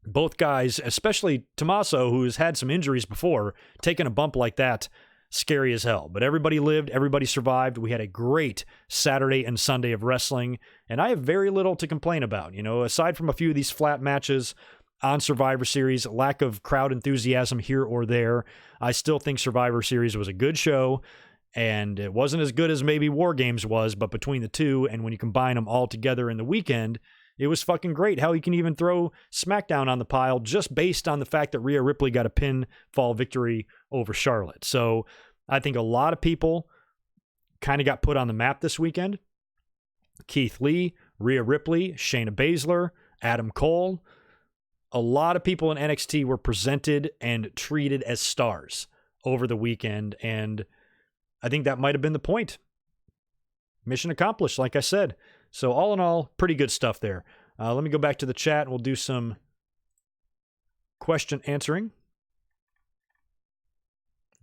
both guys, especially Tommaso, who has had some injuries before, taking a bump like that, scary as hell. But everybody lived, everybody survived. We had a great Saturday and Sunday of wrestling, and I have very little to complain about. Aside from a few of these flat matches on Survivor Series, lack of crowd enthusiasm here or there, I still think Survivor Series was a good show, and it wasn't as good as maybe War Games was, but between the two, and when you combine them all together in the weekend, it was fucking great. How you can even throw SmackDown on the pile just based on the fact that Rhea Ripley got a pinfall victory over Charlotte. So I think a lot of people kind of got put on the map this weekend. Keith Lee, Rhea Ripley, Shayna Baszler, Adam Cole. A lot of people in NXT were presented and treated as stars over the weekend, and I think that might have been the point. Mission accomplished, like I said. So all in all, pretty good stuff there. Let me go back to the chat, and we'll do some question answering.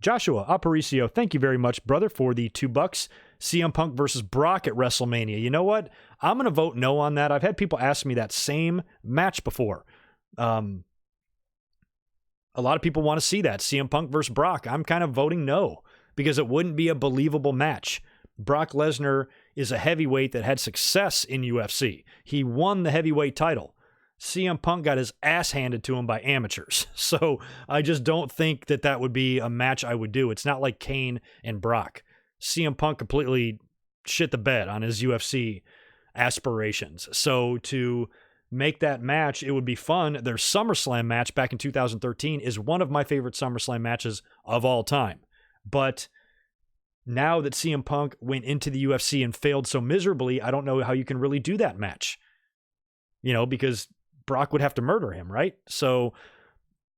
Joshua Aparicio, thank you very much, brother, for the $2. CM Punk versus Brock at WrestleMania. You know what? I'm going to vote no on that. I've had people ask me that same match before. A lot of people want to see that. CM Punk versus Brock. I'm kind of voting no because it wouldn't be a believable match. Brock Lesnar is a heavyweight that had success in UFC. He won the heavyweight title. CM Punk got his ass handed to him by amateurs. So I just don't think that would be a match I would do. It's not like Kane and Brock. CM Punk completely shit the bed on his UFC aspirations. So to make that match, it would be fun. Their SummerSlam match back in 2013 is one of my favorite SummerSlam matches of all time. But now that CM Punk went into the UFC and failed so miserably, I don't know how you can really do that match. Because Brock would have to murder him, right? So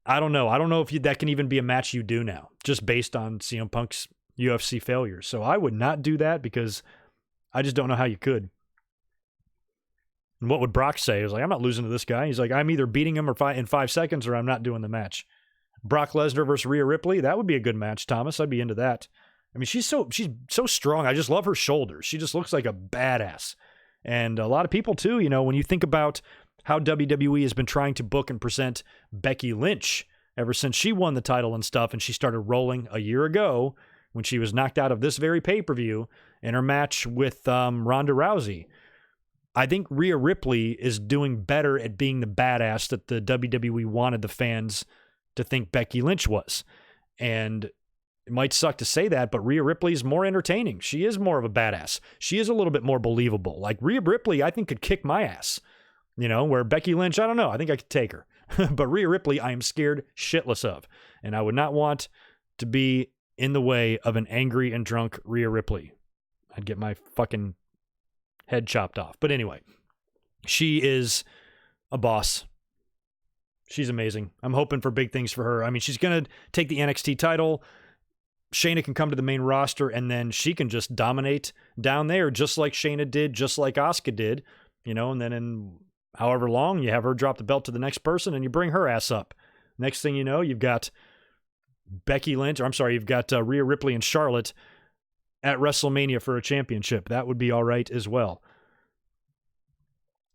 I don't know. I don't know if that can even be a match you do now, just based on CM Punk's UFC failures. So I would not do that because I just don't know how you could. And what would Brock say? He was like, I'm not losing to this guy. He's like, I'm either beating him in 5 seconds or I'm not doing the match. Brock Lesnar versus Rhea Ripley, that would be a good match, Thomas. I'd be into that. I mean, she's so strong. I just love her shoulders. She just looks like a badass. And a lot of people, too, you know, when you think about how WWE has been trying to book and present Becky Lynch ever since she won the title and stuff, and she started rolling a year ago when she was knocked out of this very pay-per-view in her match with Ronda Rousey. I think Rhea Ripley is doing better at being the badass that the WWE wanted the fans to think Becky Lynch was. And it might suck to say that, but Rhea Ripley is more entertaining. She is more of a badass. She is a little bit more believable. Like Rhea Ripley, I think could kick my ass. You know, where Becky Lynch, I don't know. I think I could take her. But Rhea Ripley, I am scared shitless of. And I would not want to be in the way of an angry and drunk Rhea Ripley. I'd get my fucking head chopped off. But anyway, she is a boss. She's amazing. I'm hoping for big things for her. I mean, she's going to take the NXT title. Shayna can come to the main roster, and then she can just dominate down there, just like Shayna did, just like Asuka did, you know, and then in however long, you have her drop the belt to the next person, and you bring her ass up. Next thing you know, you've got you've got Rhea Ripley and Charlotte at WrestleMania for a championship. That would be all right as well.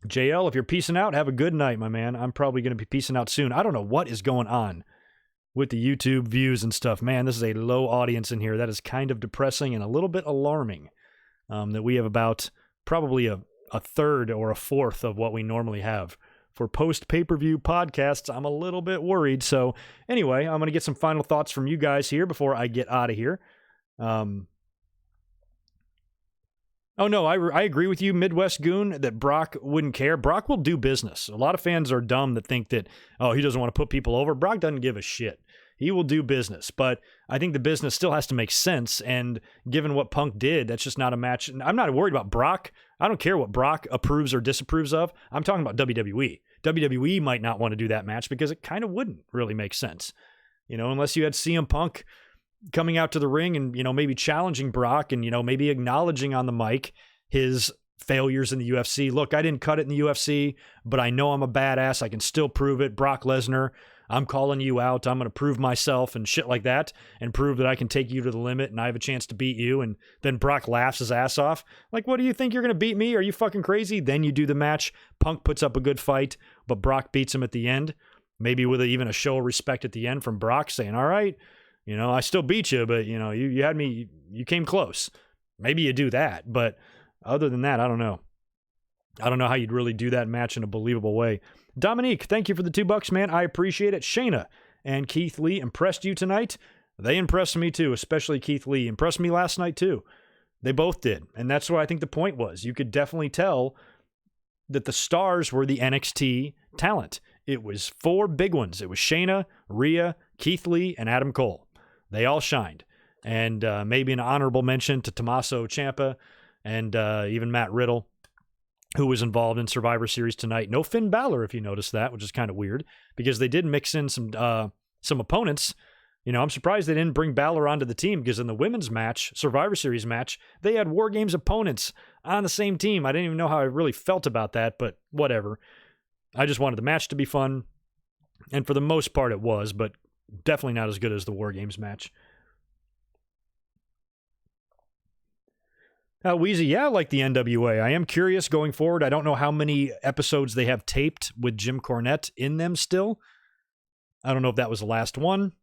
JL, if you're peacing out, have a good night, my man. I'm probably going to be peacing out soon. I don't know what is going on with the YouTube views and stuff. Man, this is a low audience in here. That is kind of depressing and a little bit alarming that we have about probably a third or a fourth of what we normally have. For post-pay-per-view podcasts, I'm a little bit worried. So anyway, I'm going to get some final thoughts from you guys here before I get out of here. Oh, no, I agree with you, Midwest Goon, that Brock wouldn't care. Brock will do business. A lot of fans are dumb that think that, oh, he doesn't want to put people over. Brock doesn't give a shit. He will do business, but I think the business still has to make sense, and given what Punk did, that's just not a match. I'm not worried about Brock. I don't care what Brock approves or disapproves of. I'm talking about WWE. WWE might not want to do that match because it kind of wouldn't really make sense, you know, unless you had CM Punk coming out to the ring and, you know, maybe challenging Brock and, you know, maybe acknowledging on the mic his failures in the UFC. Look, I didn't cut it in the UFC, but I know I'm a badass. I can still prove it. Brock Lesnar, I'm calling you out. I'm going to prove myself and shit like that and prove that I can take you to the limit and I have a chance to beat you. And then Brock laughs his ass off. Like, what do you think? You're going to beat me? Are you fucking crazy? Then you do the match. Punk puts up a good fight, but Brock beats him at the end. Maybe with even a show of respect at the end from Brock saying, all right, you know, I still beat you, but, you know, you had me, you came close. Maybe you do that. But other than that, I don't know. I don't know how you'd really do that match in a believable way. Dominique, thank you for the $2, man. I appreciate it. Shayna and Keith Lee impressed you tonight. They impressed me too, especially Keith Lee. Impressed me last night too. They both did. And that's what I think the point was. You could definitely tell that the stars were the NXT talent. It was 4 big ones. It was Shayna, Rhea, Keith Lee, and Adam Cole. They all shined. And maybe an honorable mention to Tommaso Ciampa and even Matt Riddle, who was involved in Survivor Series tonight. No Finn Balor, if you noticed that, which is kind of weird, because they did mix in some opponents. You know, I'm surprised they didn't bring Balor onto the team, because in the women's match, Survivor Series match, they had War Games opponents on the same team. I didn't even know how I really felt about that, but whatever. I just wanted the match to be fun, and for the most part it was, but definitely not as good as the War Games match. Wheezy, yeah, I like the NWA. I am curious going forward. I don't know how many episodes they have taped with Jim Cornette in them still. I don't know if that was the last one,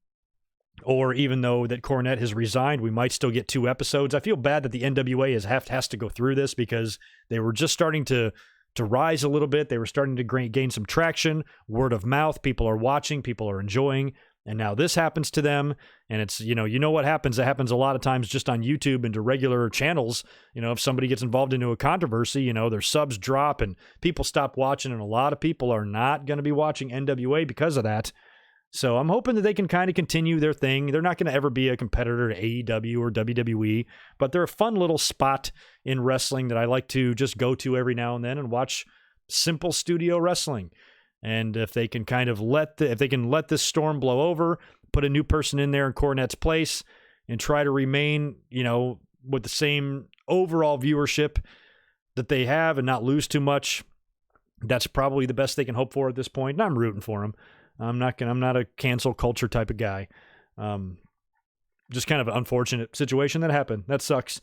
or even though that Cornette has resigned, we might still get 2 episodes. I feel bad that the NWA has to go through this, because they were just starting to rise a little bit. They were starting to gain some traction, word of mouth. People are watching, people are enjoying. And now this happens to them, and it's, you know what happens? It happens a lot of times just on YouTube and to regular channels. You know, if somebody gets involved into a controversy, you know, their subs drop and people stop watching, and a lot of people are not going to be watching NWA because of that. So I'm hoping that they can kind of continue their thing. They're not going to ever be a competitor to AEW or WWE, but they're a fun little spot in wrestling that I like to just go to every now and then and watch simple studio wrestling. And if they can kind of let this storm blow over, put a new person in there in Cornette's place, and try to remain, with the same overall viewership that they have and not lose too much, that's probably the best they can hope for at this point. And I'm rooting for them. I'm not a cancel culture type of guy. Just kind of an unfortunate situation that happened. That sucks.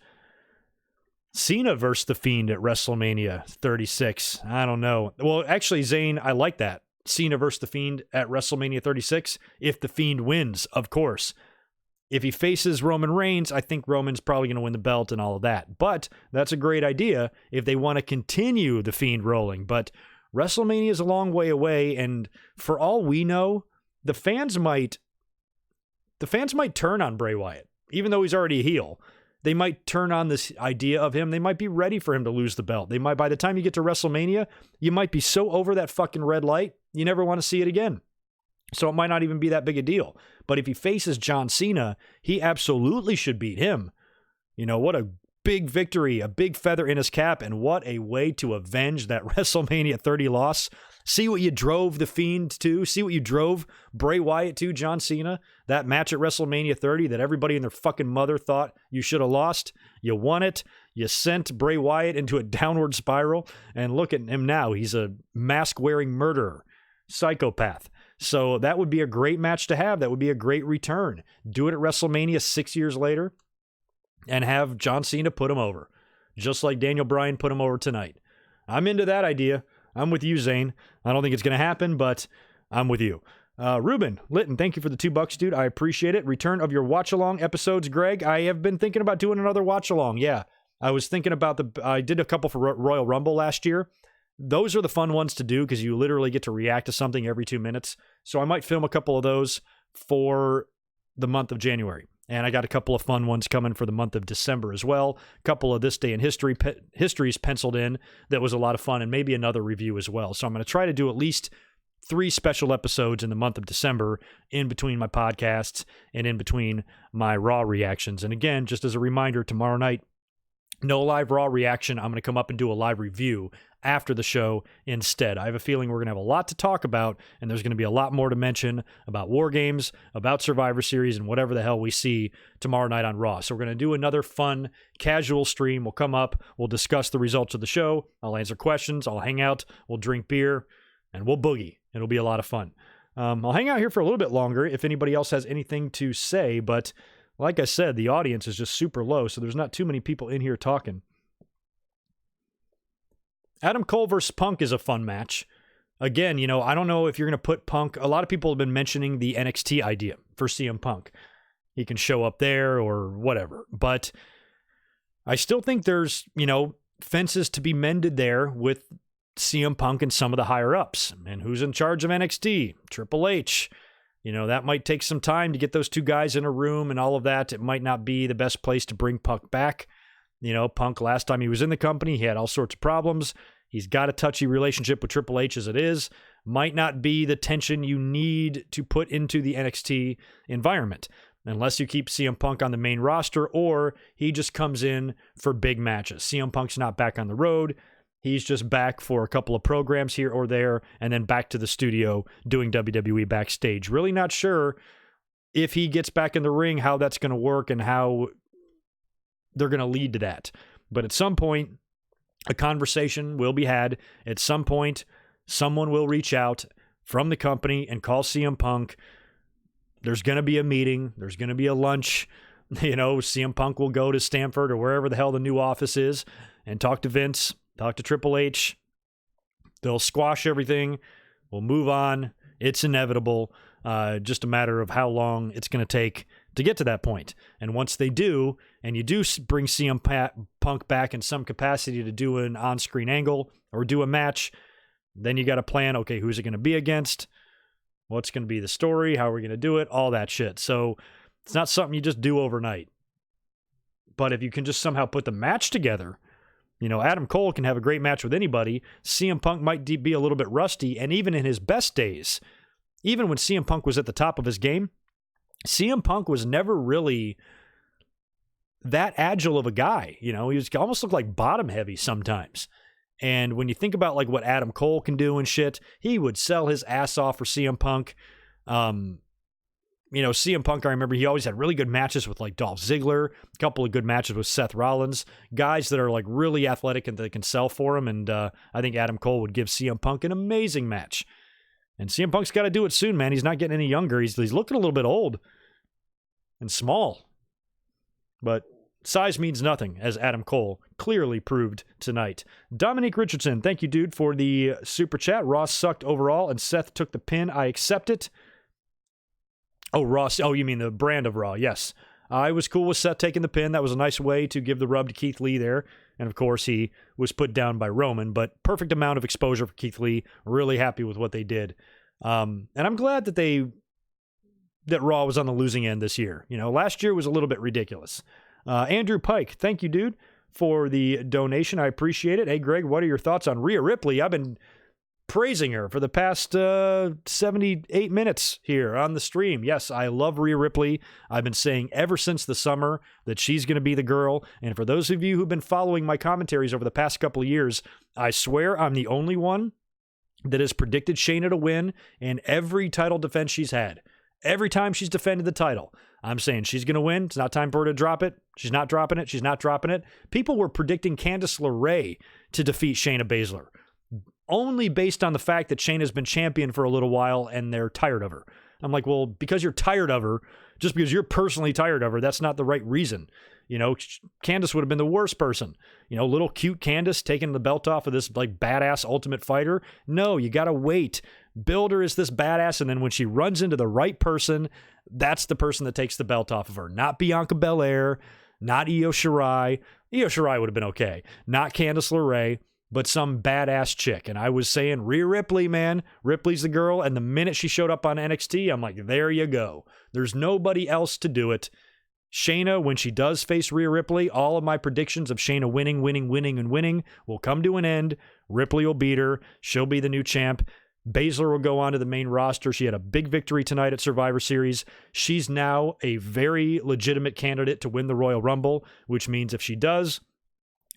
Cena versus The Fiend at WrestleMania 36. I don't know. Well, actually, Zane, I like that. Cena versus The Fiend at WrestleMania 36. If The Fiend wins, of course. If he faces Roman Reigns, I think Roman's probably going to win the belt and all of that. But that's a great idea if they want to continue The Fiend rolling. But WrestleMania is a long way away, and for all we know, the fans might turn on Bray Wyatt, even though he's already a heel. They might turn on this idea of him. They might be ready for him to lose the belt. They might, by the time you get to WrestleMania, you might be so over that fucking red light, you never want to see it again. So it might not even be that big a deal. But if he faces John Cena, he absolutely should beat him. What a big victory, a big feather in his cap, and what a way to avenge that WrestleMania 30 loss. See what you drove The Fiend to. See what you drove Bray Wyatt to, John Cena. That match at WrestleMania 30 that everybody and their fucking mother thought you should have lost. You won it. You sent Bray Wyatt into a downward spiral. And look at him now. He's a mask-wearing murderer. Psychopath. So that would be a great match to have. That would be a great return. Do it at WrestleMania 6 years later and have John Cena put him over. Just like Daniel Bryan put him over tonight. I'm into that idea. I'm with you, Zane. I don't think it's going to happen, but I'm with you. Ruben Litton, thank you for the $2, dude. I appreciate it. Return of your watch-along episodes, Greg. I have been thinking about doing another watch-along. Yeah, I was thinking about I did a couple for Royal Rumble last year. Those are the fun ones to do because you literally get to react to something every 2 minutes. So I might film a couple of those for the month of January. And I got a couple of fun ones coming for the month of December as well. A couple of This Day in Histories penciled in that was a lot of fun, and maybe another review as well. So I'm going to try to do at least 3 special episodes in the month of December in between my podcasts and in between my Raw reactions. And again, just as a reminder, tomorrow night, no live Raw reaction. I'm going to come up and do a live review after the show instead. I have a feeling we're going to have a lot to talk about, and there's going to be a lot more to mention about War Games, about Survivor Series, and whatever the hell we see tomorrow night on Raw. So we're going to do another fun, casual stream. We'll come up, we'll discuss the results of the show, I'll answer questions, I'll hang out, we'll drink beer, and we'll boogie. It'll be a lot of fun. I'll hang out here for a little bit longer if anybody else has anything to say, but like I said, the audience is just super low, so there's not too many people in here talking. Adam Cole versus Punk is a fun match. Again, I don't know if you're going to put Punk. A lot of people have been mentioning the NXT idea for CM Punk. He can show up there or whatever. But I still think there's, fences to be mended there with CM Punk and some of the higher-ups. And who's in charge of NXT? Triple H. That might take some time to get those two guys in a room and all of that. It might not be the best place to bring Punk back. Punk, last time he was in the company, he had all sorts of problems. He's got a touchy relationship with Triple H as it is. Might not be the tension you need to put into the NXT environment, unless you keep CM Punk on the main roster or he just comes in for big matches. CM Punk's not back on the road. He's just back for a couple of programs here or there and then back to the studio doing WWE backstage. Really not sure if he gets back in the ring, how that's going to work and how they're going to lead to that. But at some point, a conversation will be had. At some point, someone will reach out from the company and call CM Punk. There's going to be a meeting. There's going to be a lunch. CM Punk will go to Stamford or wherever the hell the new office is and talk to Vince, talk to Triple H. They'll squash everything. We'll move on. It's inevitable. Just a matter of how long it's going to take to get to that point. And once they do, and you do bring CM Punk back in some capacity to do an on-screen angle or do a match, then you got to plan, okay, who's it going to be against? What's going to be the story? How are we going to do it? All that shit. So it's not something you just do overnight. But if you can just somehow put the match together, Adam Cole can have a great match with anybody. CM Punk might be a little bit rusty, and even in his best days, even when CM Punk was at the top of his game, CM Punk was never really that agile of a guy. He was almost looked like bottom heavy sometimes. And when you think about like what Adam Cole can do and shit, he would sell his ass off for CM Punk. CM Punk, I remember he always had really good matches with like Dolph Ziggler, a couple of good matches with Seth Rollins, guys that are like really athletic and they can sell for him. And I think Adam Cole would give CM Punk an amazing match. And CM Punk's got to do it soon, man. He's not getting any younger. He's looking a little bit old and small. But size means nothing, as Adam Cole clearly proved tonight. Dominique Richardson, thank you, dude, for the super chat. Ross sucked overall, and Seth took the pin. I accept it. Oh, Ross. Oh, you mean the brand of Raw. Yes. I was cool with Seth taking the pin. That was a nice way to give the rub to Keith Lee there. And, of course, he was put down by Roman. But perfect amount of exposure for Keith Lee. Really happy with what they did. And I'm glad that Raw was on the losing end this year. You know, last year was a little bit ridiculous. Andrew Pike, thank you, dude, for the donation. I appreciate it. Hey, Greg, what are your thoughts on Rhea Ripley? I've been praising her for the past 78 minutes here on the stream. Yes, I love Rhea Ripley. I've been saying ever since the summer that she's going to be the girl. And for those of you who've been following my commentaries over the past couple of years, I swear I'm the only one that has predicted Shayna to win in every title defense she's had. Every time she's defended the title, I'm saying she's going to win. It's not time for her to drop it. She's not dropping it. She's not dropping it. People were predicting Candice LeRae to defeat Shayna Baszler, only based on the fact that Shayna's been champion for a little while and they're tired of her. I'm like, well, because you're tired of her, just because you're personally tired of her, that's not the right reason. You know, Candice would have been the worst person. You know, little cute Candice taking the belt off of this like badass Ultimate Fighter. No, you got to wait. Build her as this badass, and then when she runs into the right person, that's the person that takes the belt off of her. Not Bianca Belair, not Io Shirai. Io Shirai would have been okay. Not Candice LeRae, but some badass chick. And I was saying, Rhea Ripley, man. Ripley's the girl. And the minute she showed up on NXT, I'm like, there you go. There's nobody else to do it. Shayna, when she does face Rhea Ripley, all of my predictions of Shayna winning will come to an end. Ripley will beat her. She'll be the new champ. Baszler will go on to the main roster. She had a big victory tonight at Survivor Series. She's now a very legitimate candidate to win the Royal Rumble, which means if she does,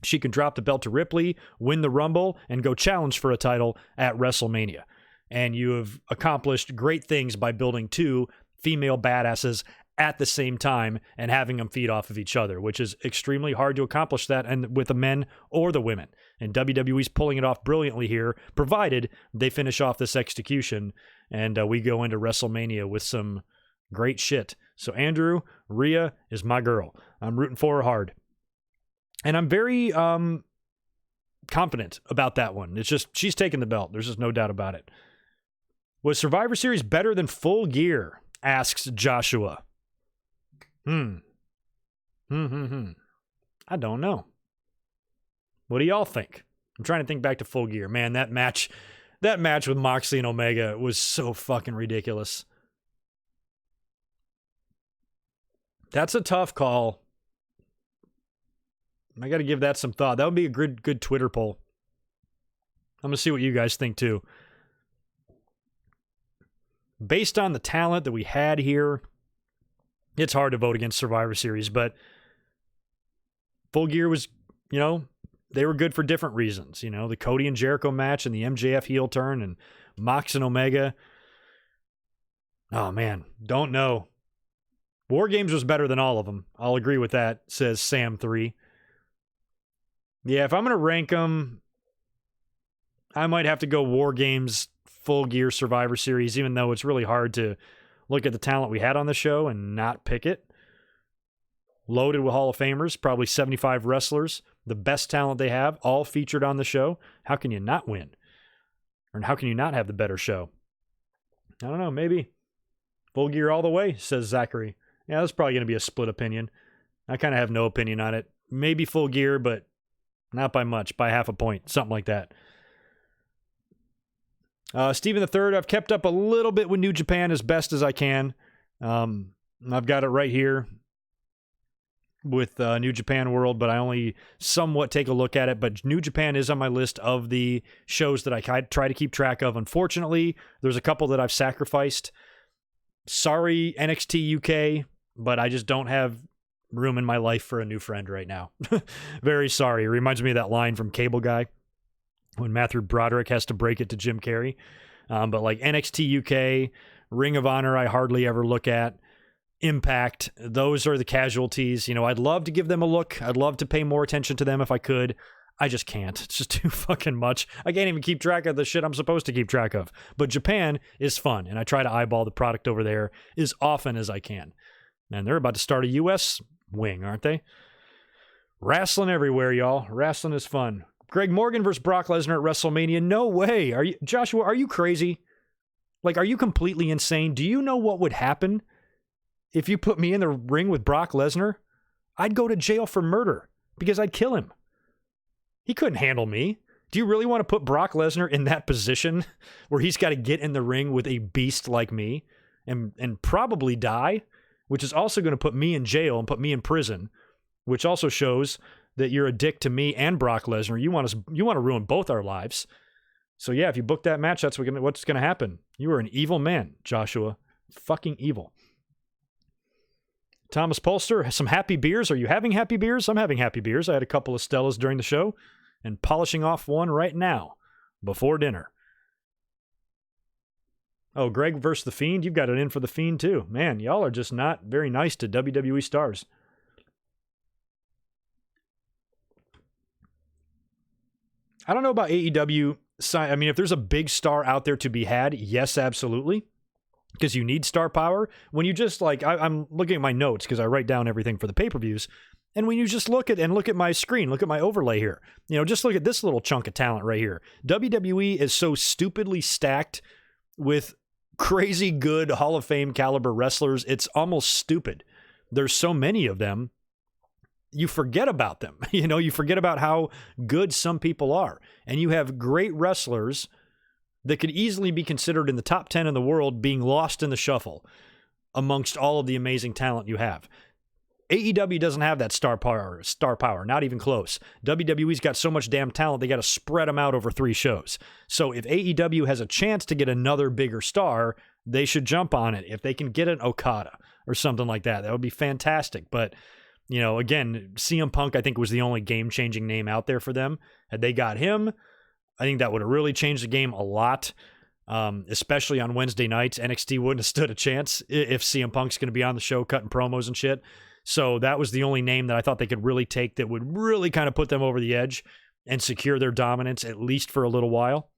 she can drop the belt to Ripley, win the Rumble, and go challenge for a title at WrestleMania. And you have accomplished great things by building two female badasses at the same time and having them feed off of each other, which is extremely hard to accomplish that and with the men or the women. And WWE's pulling it off brilliantly here, provided they finish off this execution and we go into WrestleMania with some great shit. So Andrew, Rhea is my girl. I'm rooting for her hard. And I'm very confident about that one. It's just, she's taking the belt. There's just no doubt about it. Was Survivor Series better than Full Gear? Asks Joshua. I don't know. What do y'all think? I'm trying to think back to Full Gear. Man, that match with Moxley and Omega was so fucking ridiculous. That's a tough call. I got to give that some thought. That would be a good Twitter poll. I'm going to see what you guys think too. Based on the talent that we had here, it's hard to vote against Survivor Series, but Full Gear was, you know, they were good for different reasons. You know, the Cody and Jericho match and the MJF heel turn and Mox and Omega. Oh, man, don't know. War Games was better than all of them. I'll agree with that, says Sam3. Yeah, if I'm going to rank them, I might have to go War Games, Full Gear, Survivor Series, even though it's really hard to look at the talent we had on the show and not pick it. Loaded with Hall of Famers, probably 75 wrestlers, the best talent they have, all featured on the show. How can you not win? Or how can you not have the better show? I don't know, maybe Full Gear all the way, says Zachary. Yeah, that's probably going to be a split opinion. I kind of have no opinion on it. Maybe Full Gear, but not by much, by half a point, something like that. Stephen III, I've kept up a little bit with New Japan as best as I can. I've got it right here with New Japan World, but I only somewhat take a look at it. But New Japan is on my list of the shows that I try to keep track of. Unfortunately, there's a couple that I've sacrificed. Sorry, NXT UK, but I just don't have room in my life for a new friend right now. Very sorry. It reminds me of that line from Cable Guy. when Matthew Broderick has to break it to Jim Carrey. But like NXT UK, Ring of Honor, I hardly ever look at. Impact, those are the casualties. I'd love to give them a look. I'd love to pay more attention to them if I could. I just can't. It's just too fucking much. I can't even keep track of the shit I'm supposed to keep track of. But Japan is fun, and I try to eyeball the product over there as often as I can. And they're about to start a U.S. wing, aren't they? Wrestling everywhere, y'all. Wrestling is fun. Greg Morgan versus Brock Lesnar at WrestleMania. No way. Joshua, are you crazy? Like, are you completely insane? Do you know what would happen if you put me in the ring with Brock Lesnar? I'd go to jail for murder because I'd kill him. He couldn't handle me. Do you really want to put Brock Lesnar in that position where he's got to get in the ring with a beast like me and probably die, which is also going to put me in jail and put me in prison, which also shows that you're a dick to me and Brock Lesnar. You want to ruin both our lives. So yeah, if you book that match, that's what's going to happen. You are an evil man, Joshua. Fucking evil. Thomas Polster, some happy beers. Are you having happy beers? I'm having happy beers. I had a couple of Stellas during the show and polishing off one right now before dinner. Oh, Greg versus The Fiend. You've got it in for The Fiend too. Man, y'all are just not very nice to WWE stars. I don't know about AEW. I mean, if there's a big star out there to be had, yes, absolutely. Because you need star power. When you just I'm looking at my notes because I write down everything for the pay-per-views. And when you just look at my screen, look at my overlay here, just look at this little chunk of talent right here. WWE is so stupidly stacked with crazy good Hall of Fame caliber wrestlers. It's almost stupid. There's so many of them. You forget about them. You forget about how good some people are. And you have great wrestlers that could easily be considered in the top 10 in the world being lost in the shuffle amongst all of the amazing talent you have. AEW doesn't have that star power, not even close. WWE's got so much damn talent, they got to spread them out over 3 shows. So if AEW has a chance to get another bigger star, they should jump on it. If they can get an Okada or something like that, that would be fantastic. But, again, CM Punk, I think, was the only game-changing name out there for them. Had they got him, I think that would have really changed the game a lot, especially on Wednesday nights. NXT wouldn't have stood a chance if CM Punk's going to be on the show cutting promos and shit. So that was the only name that I thought they could really take that would really kind of put them over the edge and secure their dominance, at least for a little while.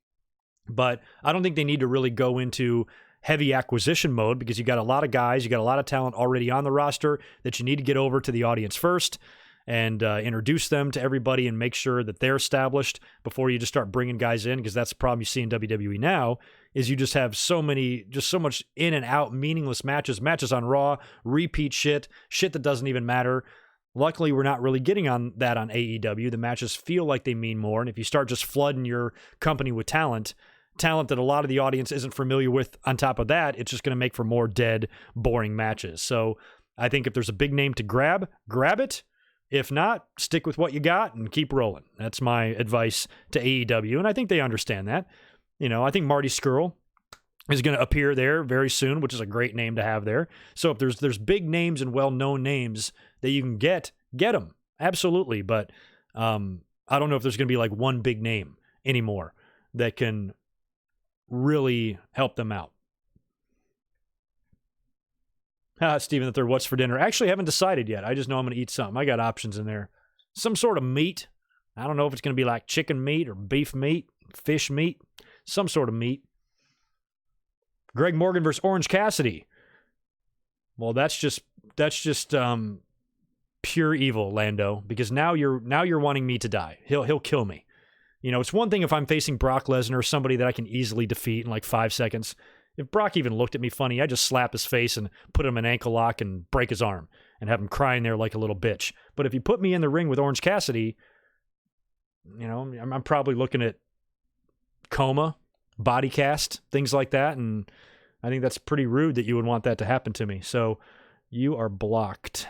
But I don't think they need to really go into heavy acquisition mode because you got a lot of guys, you got a lot of talent already on the roster that you need to get over to the audience first and introduce them to everybody and make sure that they're established before you just start bringing guys in, because that's the problem you see in WWE now is you just have so much in and out meaningless matches on Raw, repeat shit that doesn't even matter. Luckily, we're not really getting on that on AEW. The matches feel like they mean more, and if you start just flooding your company with talent that a lot of the audience isn't familiar with on top of that, it's just going to make for more dead, boring matches. So I think if there's a big name to grab it. If not, stick with what you got and keep rolling. That's my advice to AEW, and I think they understand that. I think Marty Scurll is going to appear there very soon, which is a great name to have there. So if there's big names and well-known names that you can get them. Absolutely. But I don't know if there's going to be like one big name anymore that can really help them out. Stephen the Third, what's for dinner? Actually, I haven't decided yet. I just know I'm going to eat something. I got options in there. Some sort of meat. I don't know if it's going to be like chicken meat or beef meat, fish meat, some sort of meat. Greg Morgan versus Orange Cassidy. Well, that's just pure evil, Lando, because now you're wanting me to die. He'll kill me. It's one thing if I'm facing Brock Lesnar, somebody that I can easily defeat in like 5 seconds. If Brock even looked at me funny, I'd just slap his face and put him in ankle lock and break his arm and have him crying there like a little bitch. But if you put me in the ring with Orange Cassidy, I'm probably looking at coma, body cast, things like that. And I think that's pretty rude that you would want that to happen to me. So you are blocked.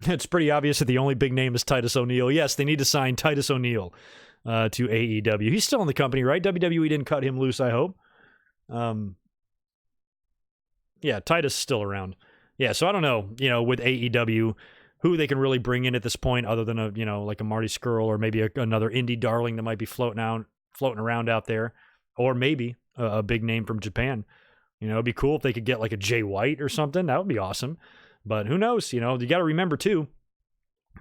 It's pretty obvious that the only big name is Titus O'Neil. Yes, they need to sign Titus O'Neil to AEW. He's still in the company, right? WWE didn't cut him loose, I hope. Yeah, Titus is still around. Yeah, so I don't know, with AEW, who they can really bring in at this point, other than like a Marty Scurll or maybe another indie darling that might be floating around out there, or maybe a big name from Japan. It'd be cool if they could get like a Jay White or something. That would be awesome. But who knows? You got to remember too,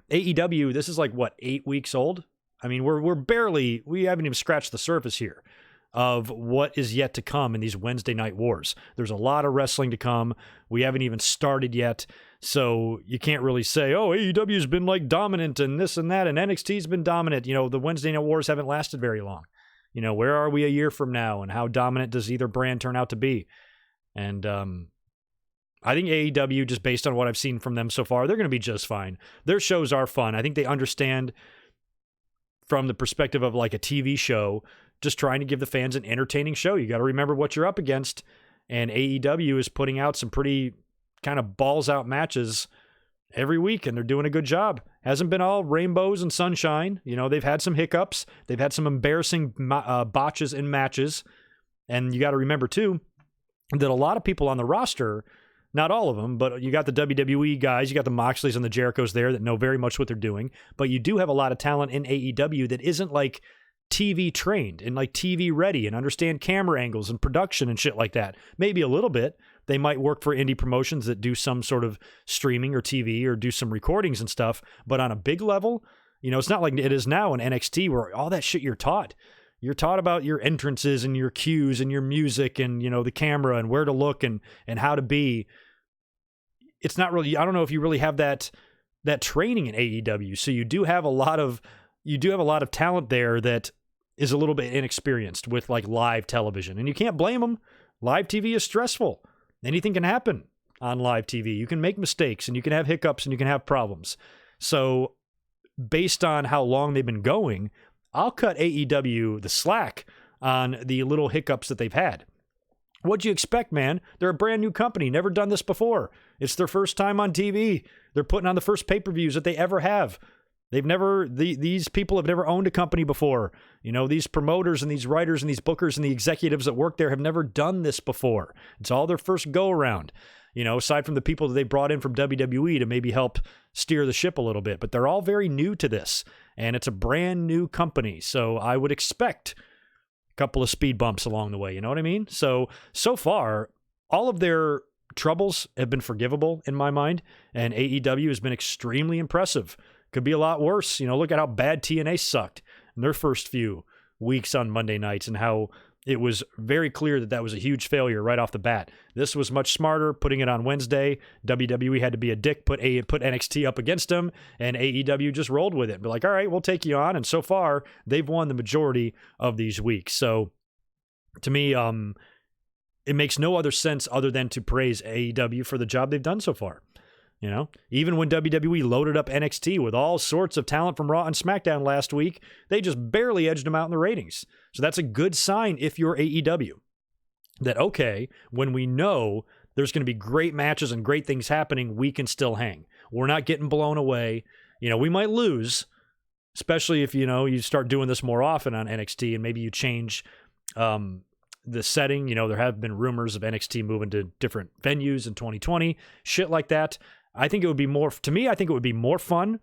AEW, this is like, what, 8 weeks old? I mean, we haven't even scratched the surface here of what is yet to come in these Wednesday night wars. There's a lot of wrestling to come. We haven't even started yet. So you can't really say, oh, AEW's been like dominant and this and that, and NXT's been dominant. The Wednesday night wars haven't lasted very long. Where are we a year from now, and how dominant does either brand turn out to be? And I think AEW, just based on what I've seen from them so far, they're going to be just fine. Their shows are fun. I think they understand from the perspective of like a TV show, just trying to give the fans an entertaining show. You got to remember what you're up against. And AEW is putting out some pretty kind of balls out matches every week, and they're doing a good job. Hasn't been all rainbows and sunshine. They've had some hiccups. They've had some embarrassing botches in matches. And you got to remember too, that a lot of people on the roster, not all of them, but you got the WWE guys, you got the Moxleys and the Jerichos there that know very much what they're doing. But you do have a lot of talent in AEW that isn't like TV trained and like TV ready and understand camera angles and production and shit like that. Maybe a little bit. They might work for indie promotions that do some sort of streaming or TV or do some recordings and stuff. But on a big level, it's not like it is now in NXT where all that shit you're taught. You're taught about your entrances and your cues and your music and, the camera and where to look and how to be. It's not really, I don't know if you really have that training in AEW. So you do have a lot of talent there that is a little bit inexperienced with like live television, and you can't blame them. Live TV is stressful. Anything can happen on live TV. You can make mistakes and you can have hiccups and you can have problems. So based on how long they've been going, I'll cut AEW the slack on the little hiccups that they've had. What'd you expect, man? They're a brand new company, never done this before. It's their first time on TV. They're putting on the first pay-per-views that they ever have. These people have never owned a company before. These promoters and these writers and these bookers and the executives that work there have never done this before. It's all their first go around, aside from the people that they brought in from WWE to maybe help steer the ship a little bit. But they're all very new to this, and it's a brand new company. So I would expect a couple of speed bumps along the way. You know what I mean? So far, all of their troubles have been forgivable in my mind, and AEW has been extremely impressive. Could be a lot worse. Look at how bad TNA sucked in their first few weeks on Monday nights and how it was very clear that was a huge failure right off the bat. This was much smarter, putting it on Wednesday. WWE had to be a dick, put NXT up against them, and AEW just rolled with it. But like, all right, we'll take you on. And so far, they've won the majority of these weeks. So to me, it makes no other sense other than to praise AEW for the job they've done so far. Even when WWE loaded up NXT with all sorts of talent from Raw and SmackDown last week, they just barely edged them out in the ratings. So that's a good sign if you're AEW. That, okay, when we know there's going to be great matches and great things happening, we can still hang. We're not getting blown away. We might lose, especially if, you start doing this more often on NXT and maybe you change the setting. There have been rumors of NXT moving to different venues in 2020, shit like that. I think it would be more fun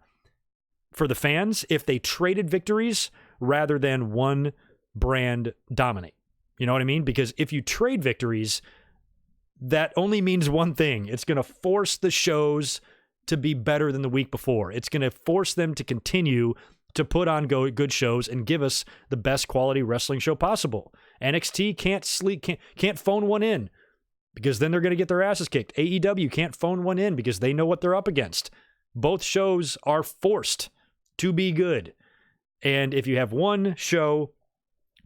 for the fans if they traded victories rather than one brand dominate. You know what I mean? Because if you trade victories, that only means one thing. It's going to force the shows to be better than the week before. It's going to force them to continue to put on good shows and give us the best quality wrestling show possible. NXT can't phone one in, because then they're going to get their asses kicked. AEW can't phone one in because they know what they're up against. Both shows are forced to be good. And if you have one show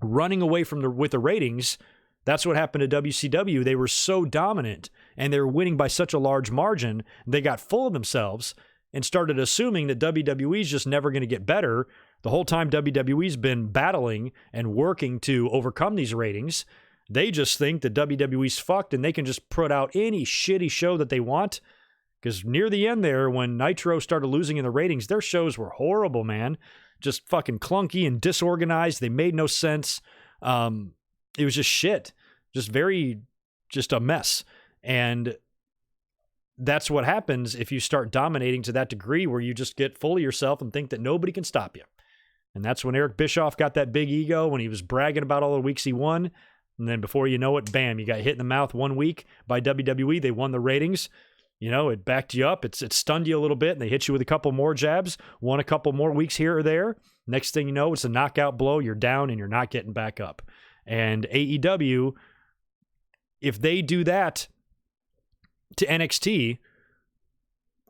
running away with the ratings, that's what happened to WCW. They were so dominant and they were winning by such a large margin, they got full of themselves and started assuming that WWE's just never going to get better. The whole time WWE's been battling and working to overcome these ratings, they just think that WWE's fucked and they can just put out any shitty show that they want. Because near the end there, when Nitro started losing in the ratings, their shows were horrible, man. Just fucking clunky and disorganized. They made no sense. It was just shit. Just a mess. And that's what happens if you start dominating to that degree where you just get full of yourself and think that nobody can stop you. And that's when Eric Bischoff got that big ego, when he was bragging about all the weeks he won. And then before you know it, bam, you got hit in the mouth 1 week by WWE. They won the ratings. It backed you up. It stunned you a little bit, and they hit you with a couple more jabs, won a couple more weeks here or there. Next thing you know, it's a knockout blow. You're down, and you're not getting back up. And AEW, if they do that to NXT,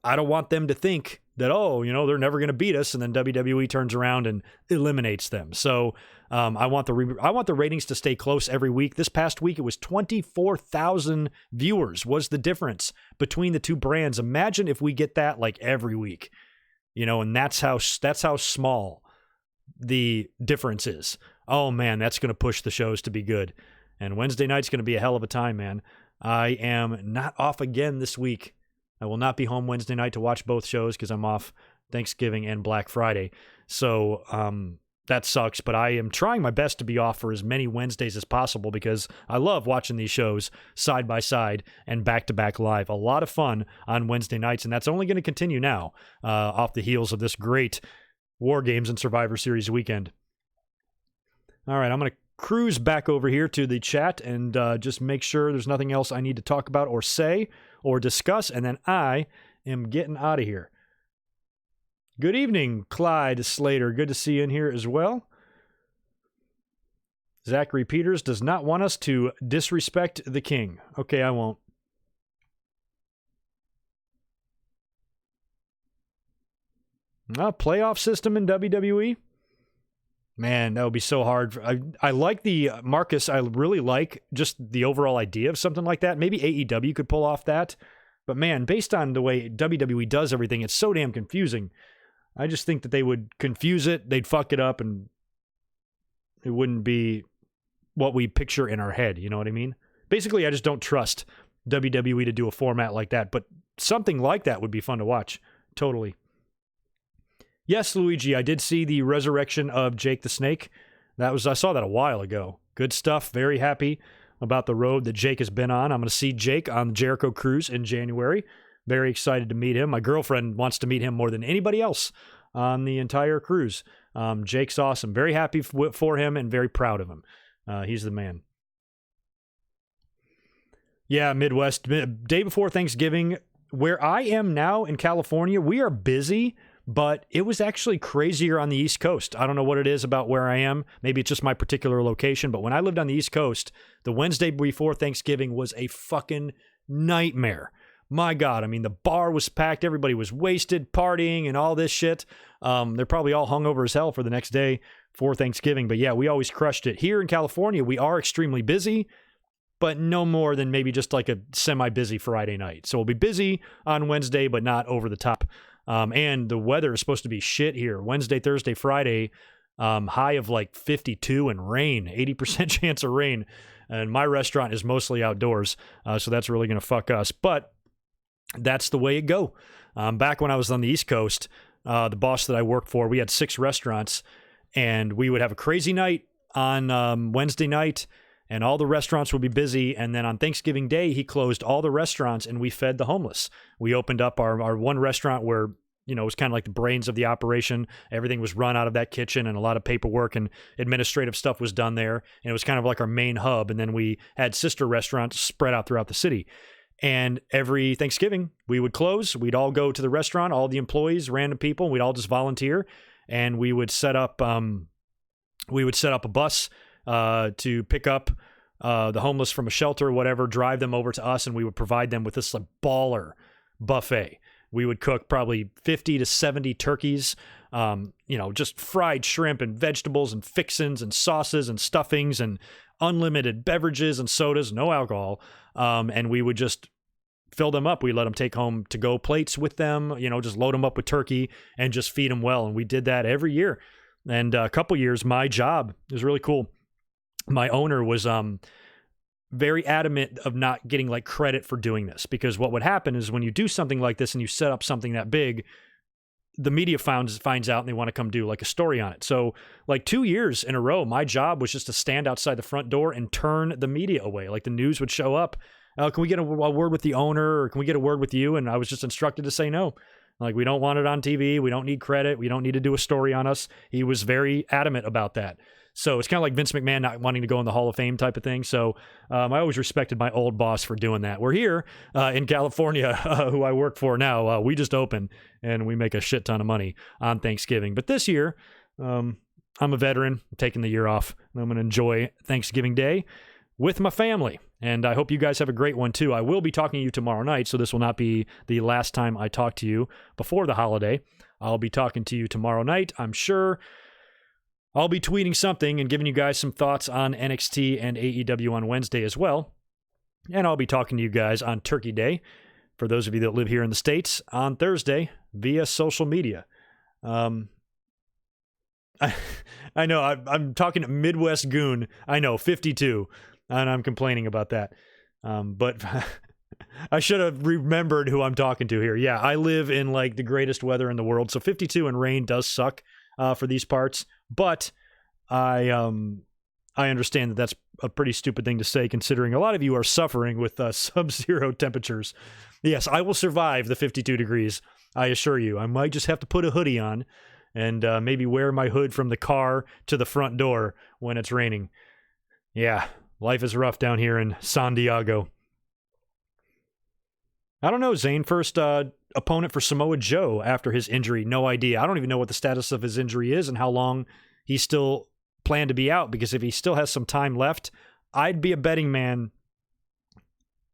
I don't want them to think that, they're never going to beat us, and then WWE turns around and eliminates them. So I want the ratings to stay close every week. This past week, it was 24,000 viewers was the difference between the two brands. Imagine if we get that like every week, and that's how small the difference is. Oh man, that's going to push the shows to be good. And Wednesday night's going to be a hell of a time, man. I am not off again this week. I will not be home Wednesday night to watch both shows because I'm off Thanksgiving and Black Friday. So that sucks, but I am trying my best to be off for as many Wednesdays as possible because I love watching these shows side by side and back-to-back live. A lot of fun on Wednesday nights, and that's only going to continue now off the heels of this great War Games and Survivor Series weekend. All right, I'm going to cruise back over here to the chat and just make sure there's nothing else I need to talk about or say or discuss, and then I am getting out of here. Good evening, Clyde Slater. Good to see you in here as well. Zachary Peters does not want us to disrespect the king. Okay, I won't. Playoff system in WWE? Man, that would be so hard. I like the Marcus. I really like just the overall idea of something like that. Maybe AEW could pull off that. But man, based on the way WWE does everything, it's so damn confusing. I just think that they would confuse it, they'd fuck it up, and it wouldn't be what we picture in our head. You know what I mean? Basically, I just don't trust WWE to do a format like that. But something like that would be fun to watch. Totally. Yes, Luigi, I did see the resurrection of Jake the Snake. I saw that a while ago. Good stuff. Very happy about the road that Jake has been on. I'm going to see Jake on the Jericho Cruise in January. Very excited to meet him. My girlfriend wants to meet him more than anybody else on the entire cruise. Jake's awesome. Very happy for him and very proud of him. He's the man. Yeah, Midwest. Day before Thanksgiving. Where I am now in California, we are busy, but it was actually crazier on the East Coast. I don't know what it is about where I am. Maybe it's just my particular location, but when I lived on the East Coast, the Wednesday before Thanksgiving was a fucking nightmare. My God, I mean, the bar was packed. Everybody was wasted, partying, and all this shit. They're probably all hungover as hell for the next day for Thanksgiving. But yeah, we always crushed it. Here in California, we are extremely busy, but no more than maybe just like a semi-busy Friday night. So we'll be busy on Wednesday, but not over the top. And the weather is supposed to be shit here. Wednesday, Thursday, Friday, high of like 52 and rain, 80% chance of rain. And my restaurant is mostly outdoors, so that's really going to fuck us. But that's the way it go. Back when I was on the East Coast, the boss that I worked for, we had 6 restaurants, and we would have a crazy night on Wednesday night, and all the restaurants would be busy. And then on Thanksgiving Day, he closed all the restaurants, and we fed the homeless. We opened up our one restaurant where, it was kind of like the brains of the operation. Everything was run out of that kitchen, and a lot of paperwork and administrative stuff was done there. And it was kind of like our main hub. And then we had sister restaurants spread out throughout the city. And every Thanksgiving, we would close. We'd all go to the restaurant, all the employees, random people. We'd all just volunteer, and we would set up a bus to pick up the homeless from a shelter or whatever, drive them over to us, and we would provide them with this like baller buffet. We would cook probably 50 to 70 turkeys, just fried shrimp and vegetables and fixins and sauces and stuffings and unlimited beverages and sodas, no alcohol. And we would just fill them up. We let them take home to-go plates with them, just load them up with turkey and just feed them well. And we did that every year. And a couple years, my job was really cool. My owner was very adamant of not getting like credit for doing this, because what would happen is when you do something like this and you set up something that big, the media finds out and they want to come do like a story on it. So like 2 years in a row, my job was just to stand outside the front door and turn the media away. Like the news would show up can we get a word with the owner, or can we get a word with you? And I was just instructed to say no. Like, we don't want it on TV. We don't need credit. We don't need to do a story on us. He was very adamant about that. So it's kind of like Vince McMahon not wanting to go in the Hall of Fame type of thing. So I always respected my old boss for doing that. We're here in California, who I work for now. We just opened, and we make a shit ton of money on Thanksgiving. But this year, I'm a veteran. I'm taking the year off, and I'm going to enjoy Thanksgiving Day with my family. And I hope you guys have a great one, too. I will be talking to you tomorrow night, so this will not be the last time I talk to you before the holiday. I'll be talking to you tomorrow night, I'm sure. I'll be tweeting something and giving you guys some thoughts on NXT and AEW on Wednesday as well. And I'll be talking to you guys on Turkey Day, for those of you that live here in the States, on Thursday via social media. I know, I'm talking to Midwest Goon. I know, 52, and I'm complaining about that. But I should have remembered who I'm talking to here. Yeah, I live in like the greatest weather in the world, so 52 and rain does suck for these parts. But I understand that that's a pretty stupid thing to say, considering a lot of you are suffering with sub-zero temperatures. Yes, I will survive the 52 degrees, I assure you. I might just have to put a hoodie on and maybe wear my hood from the car to the front door when it's raining. Yeah, life is rough down here in San Diego. I don't know, Zane. First opponent for Samoa Joe after his injury. No idea. I don't even know what the status of his injury is and how long he still planned to be out, because if he still has some time left, I'd be a betting man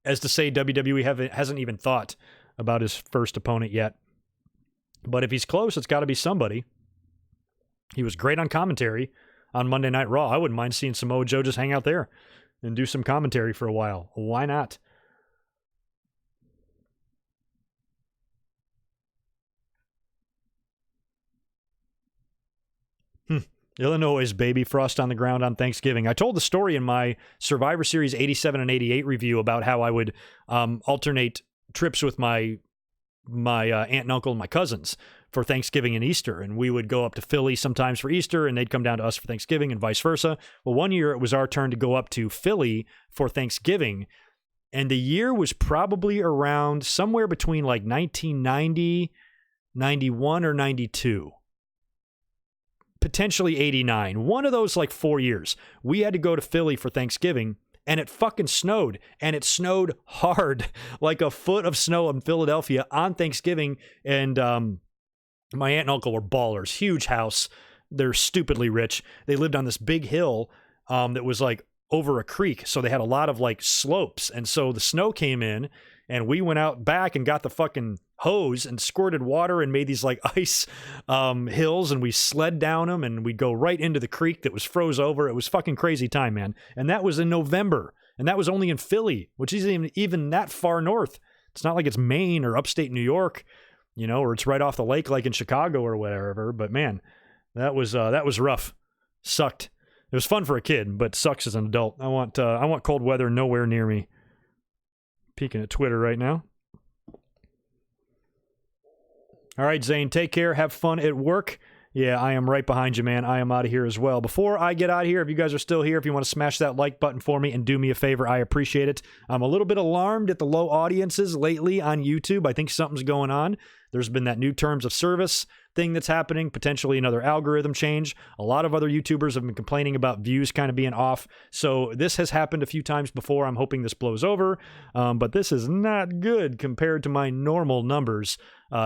as to say WWE hasn't even thought about his first opponent yet. But if he's close, it's got to be somebody. He was great on commentary on Monday Night Raw. I wouldn't mind seeing Samoa Joe just hang out there and do some commentary for a while. Why not? Illinois, baby. Frost on the ground on Thanksgiving. I told the story in my Survivor Series 87 and 88 review about how I would alternate trips with my aunt and uncle and my cousins for Thanksgiving and Easter. And we would go up to Philly sometimes for Easter, and they'd come down to us for Thanksgiving, and vice versa. Well, one year it was our turn to go up to Philly for Thanksgiving. And the year was probably around somewhere between like 1990, 91, or 92. Potentially 89. One of those like 4 years. We had to go to Philly for Thanksgiving, and it fucking snowed. And it snowed hard, like a foot of snow in Philadelphia on Thanksgiving. And my aunt and uncle were ballers. Huge house. They're stupidly rich. They lived on this big hill that was like over a creek. So they had a lot of like slopes. And so the snow came in, and we went out back and got the fucking hose and squirted water and made these like ice hills, and we sled down them, and we'd go right into the creek that was froze over. It was fucking crazy time, man. And that was in November, and that was only in Philly, which isn't even that far north. It's not like it's Maine or upstate New York, or it's right off the lake like in Chicago or whatever. But man, that was rough. Sucked. It was fun for a kid, but sucks as an adult. I want cold weather nowhere near me. Peeking at Twitter right now. All right, Zane, take care. Have fun at work. Yeah, I am right behind you, man. I am out of here as well. Before I get out of here, if you guys are still here, if you want to smash that like button for me and do me a favor, I appreciate it. I'm a little bit alarmed at the low audiences lately on YouTube. I think something's going on. There's been that new terms of service thing that's happening, potentially another algorithm change. A lot of other YouTubers have been complaining about views kind of being off. So this has happened a few times before. I'm hoping this blows over, but this is not good compared to my normal numbers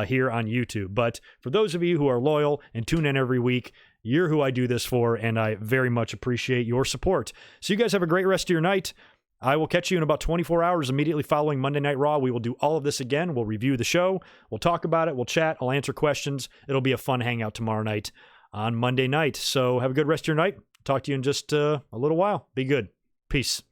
here on YouTube. But for those of you who are loyal and tune in every week, you're who I do this for, and I very much appreciate your support. So you guys have a great rest of your night. I will catch you in about 24 hours immediately following Monday Night Raw. We will do all of this again. We'll review the show. We'll talk about it. We'll chat. I'll answer questions. It'll be a fun hangout tomorrow night on Monday night. So have a good rest of your night. Talk to you in just a little while. Be good. Peace.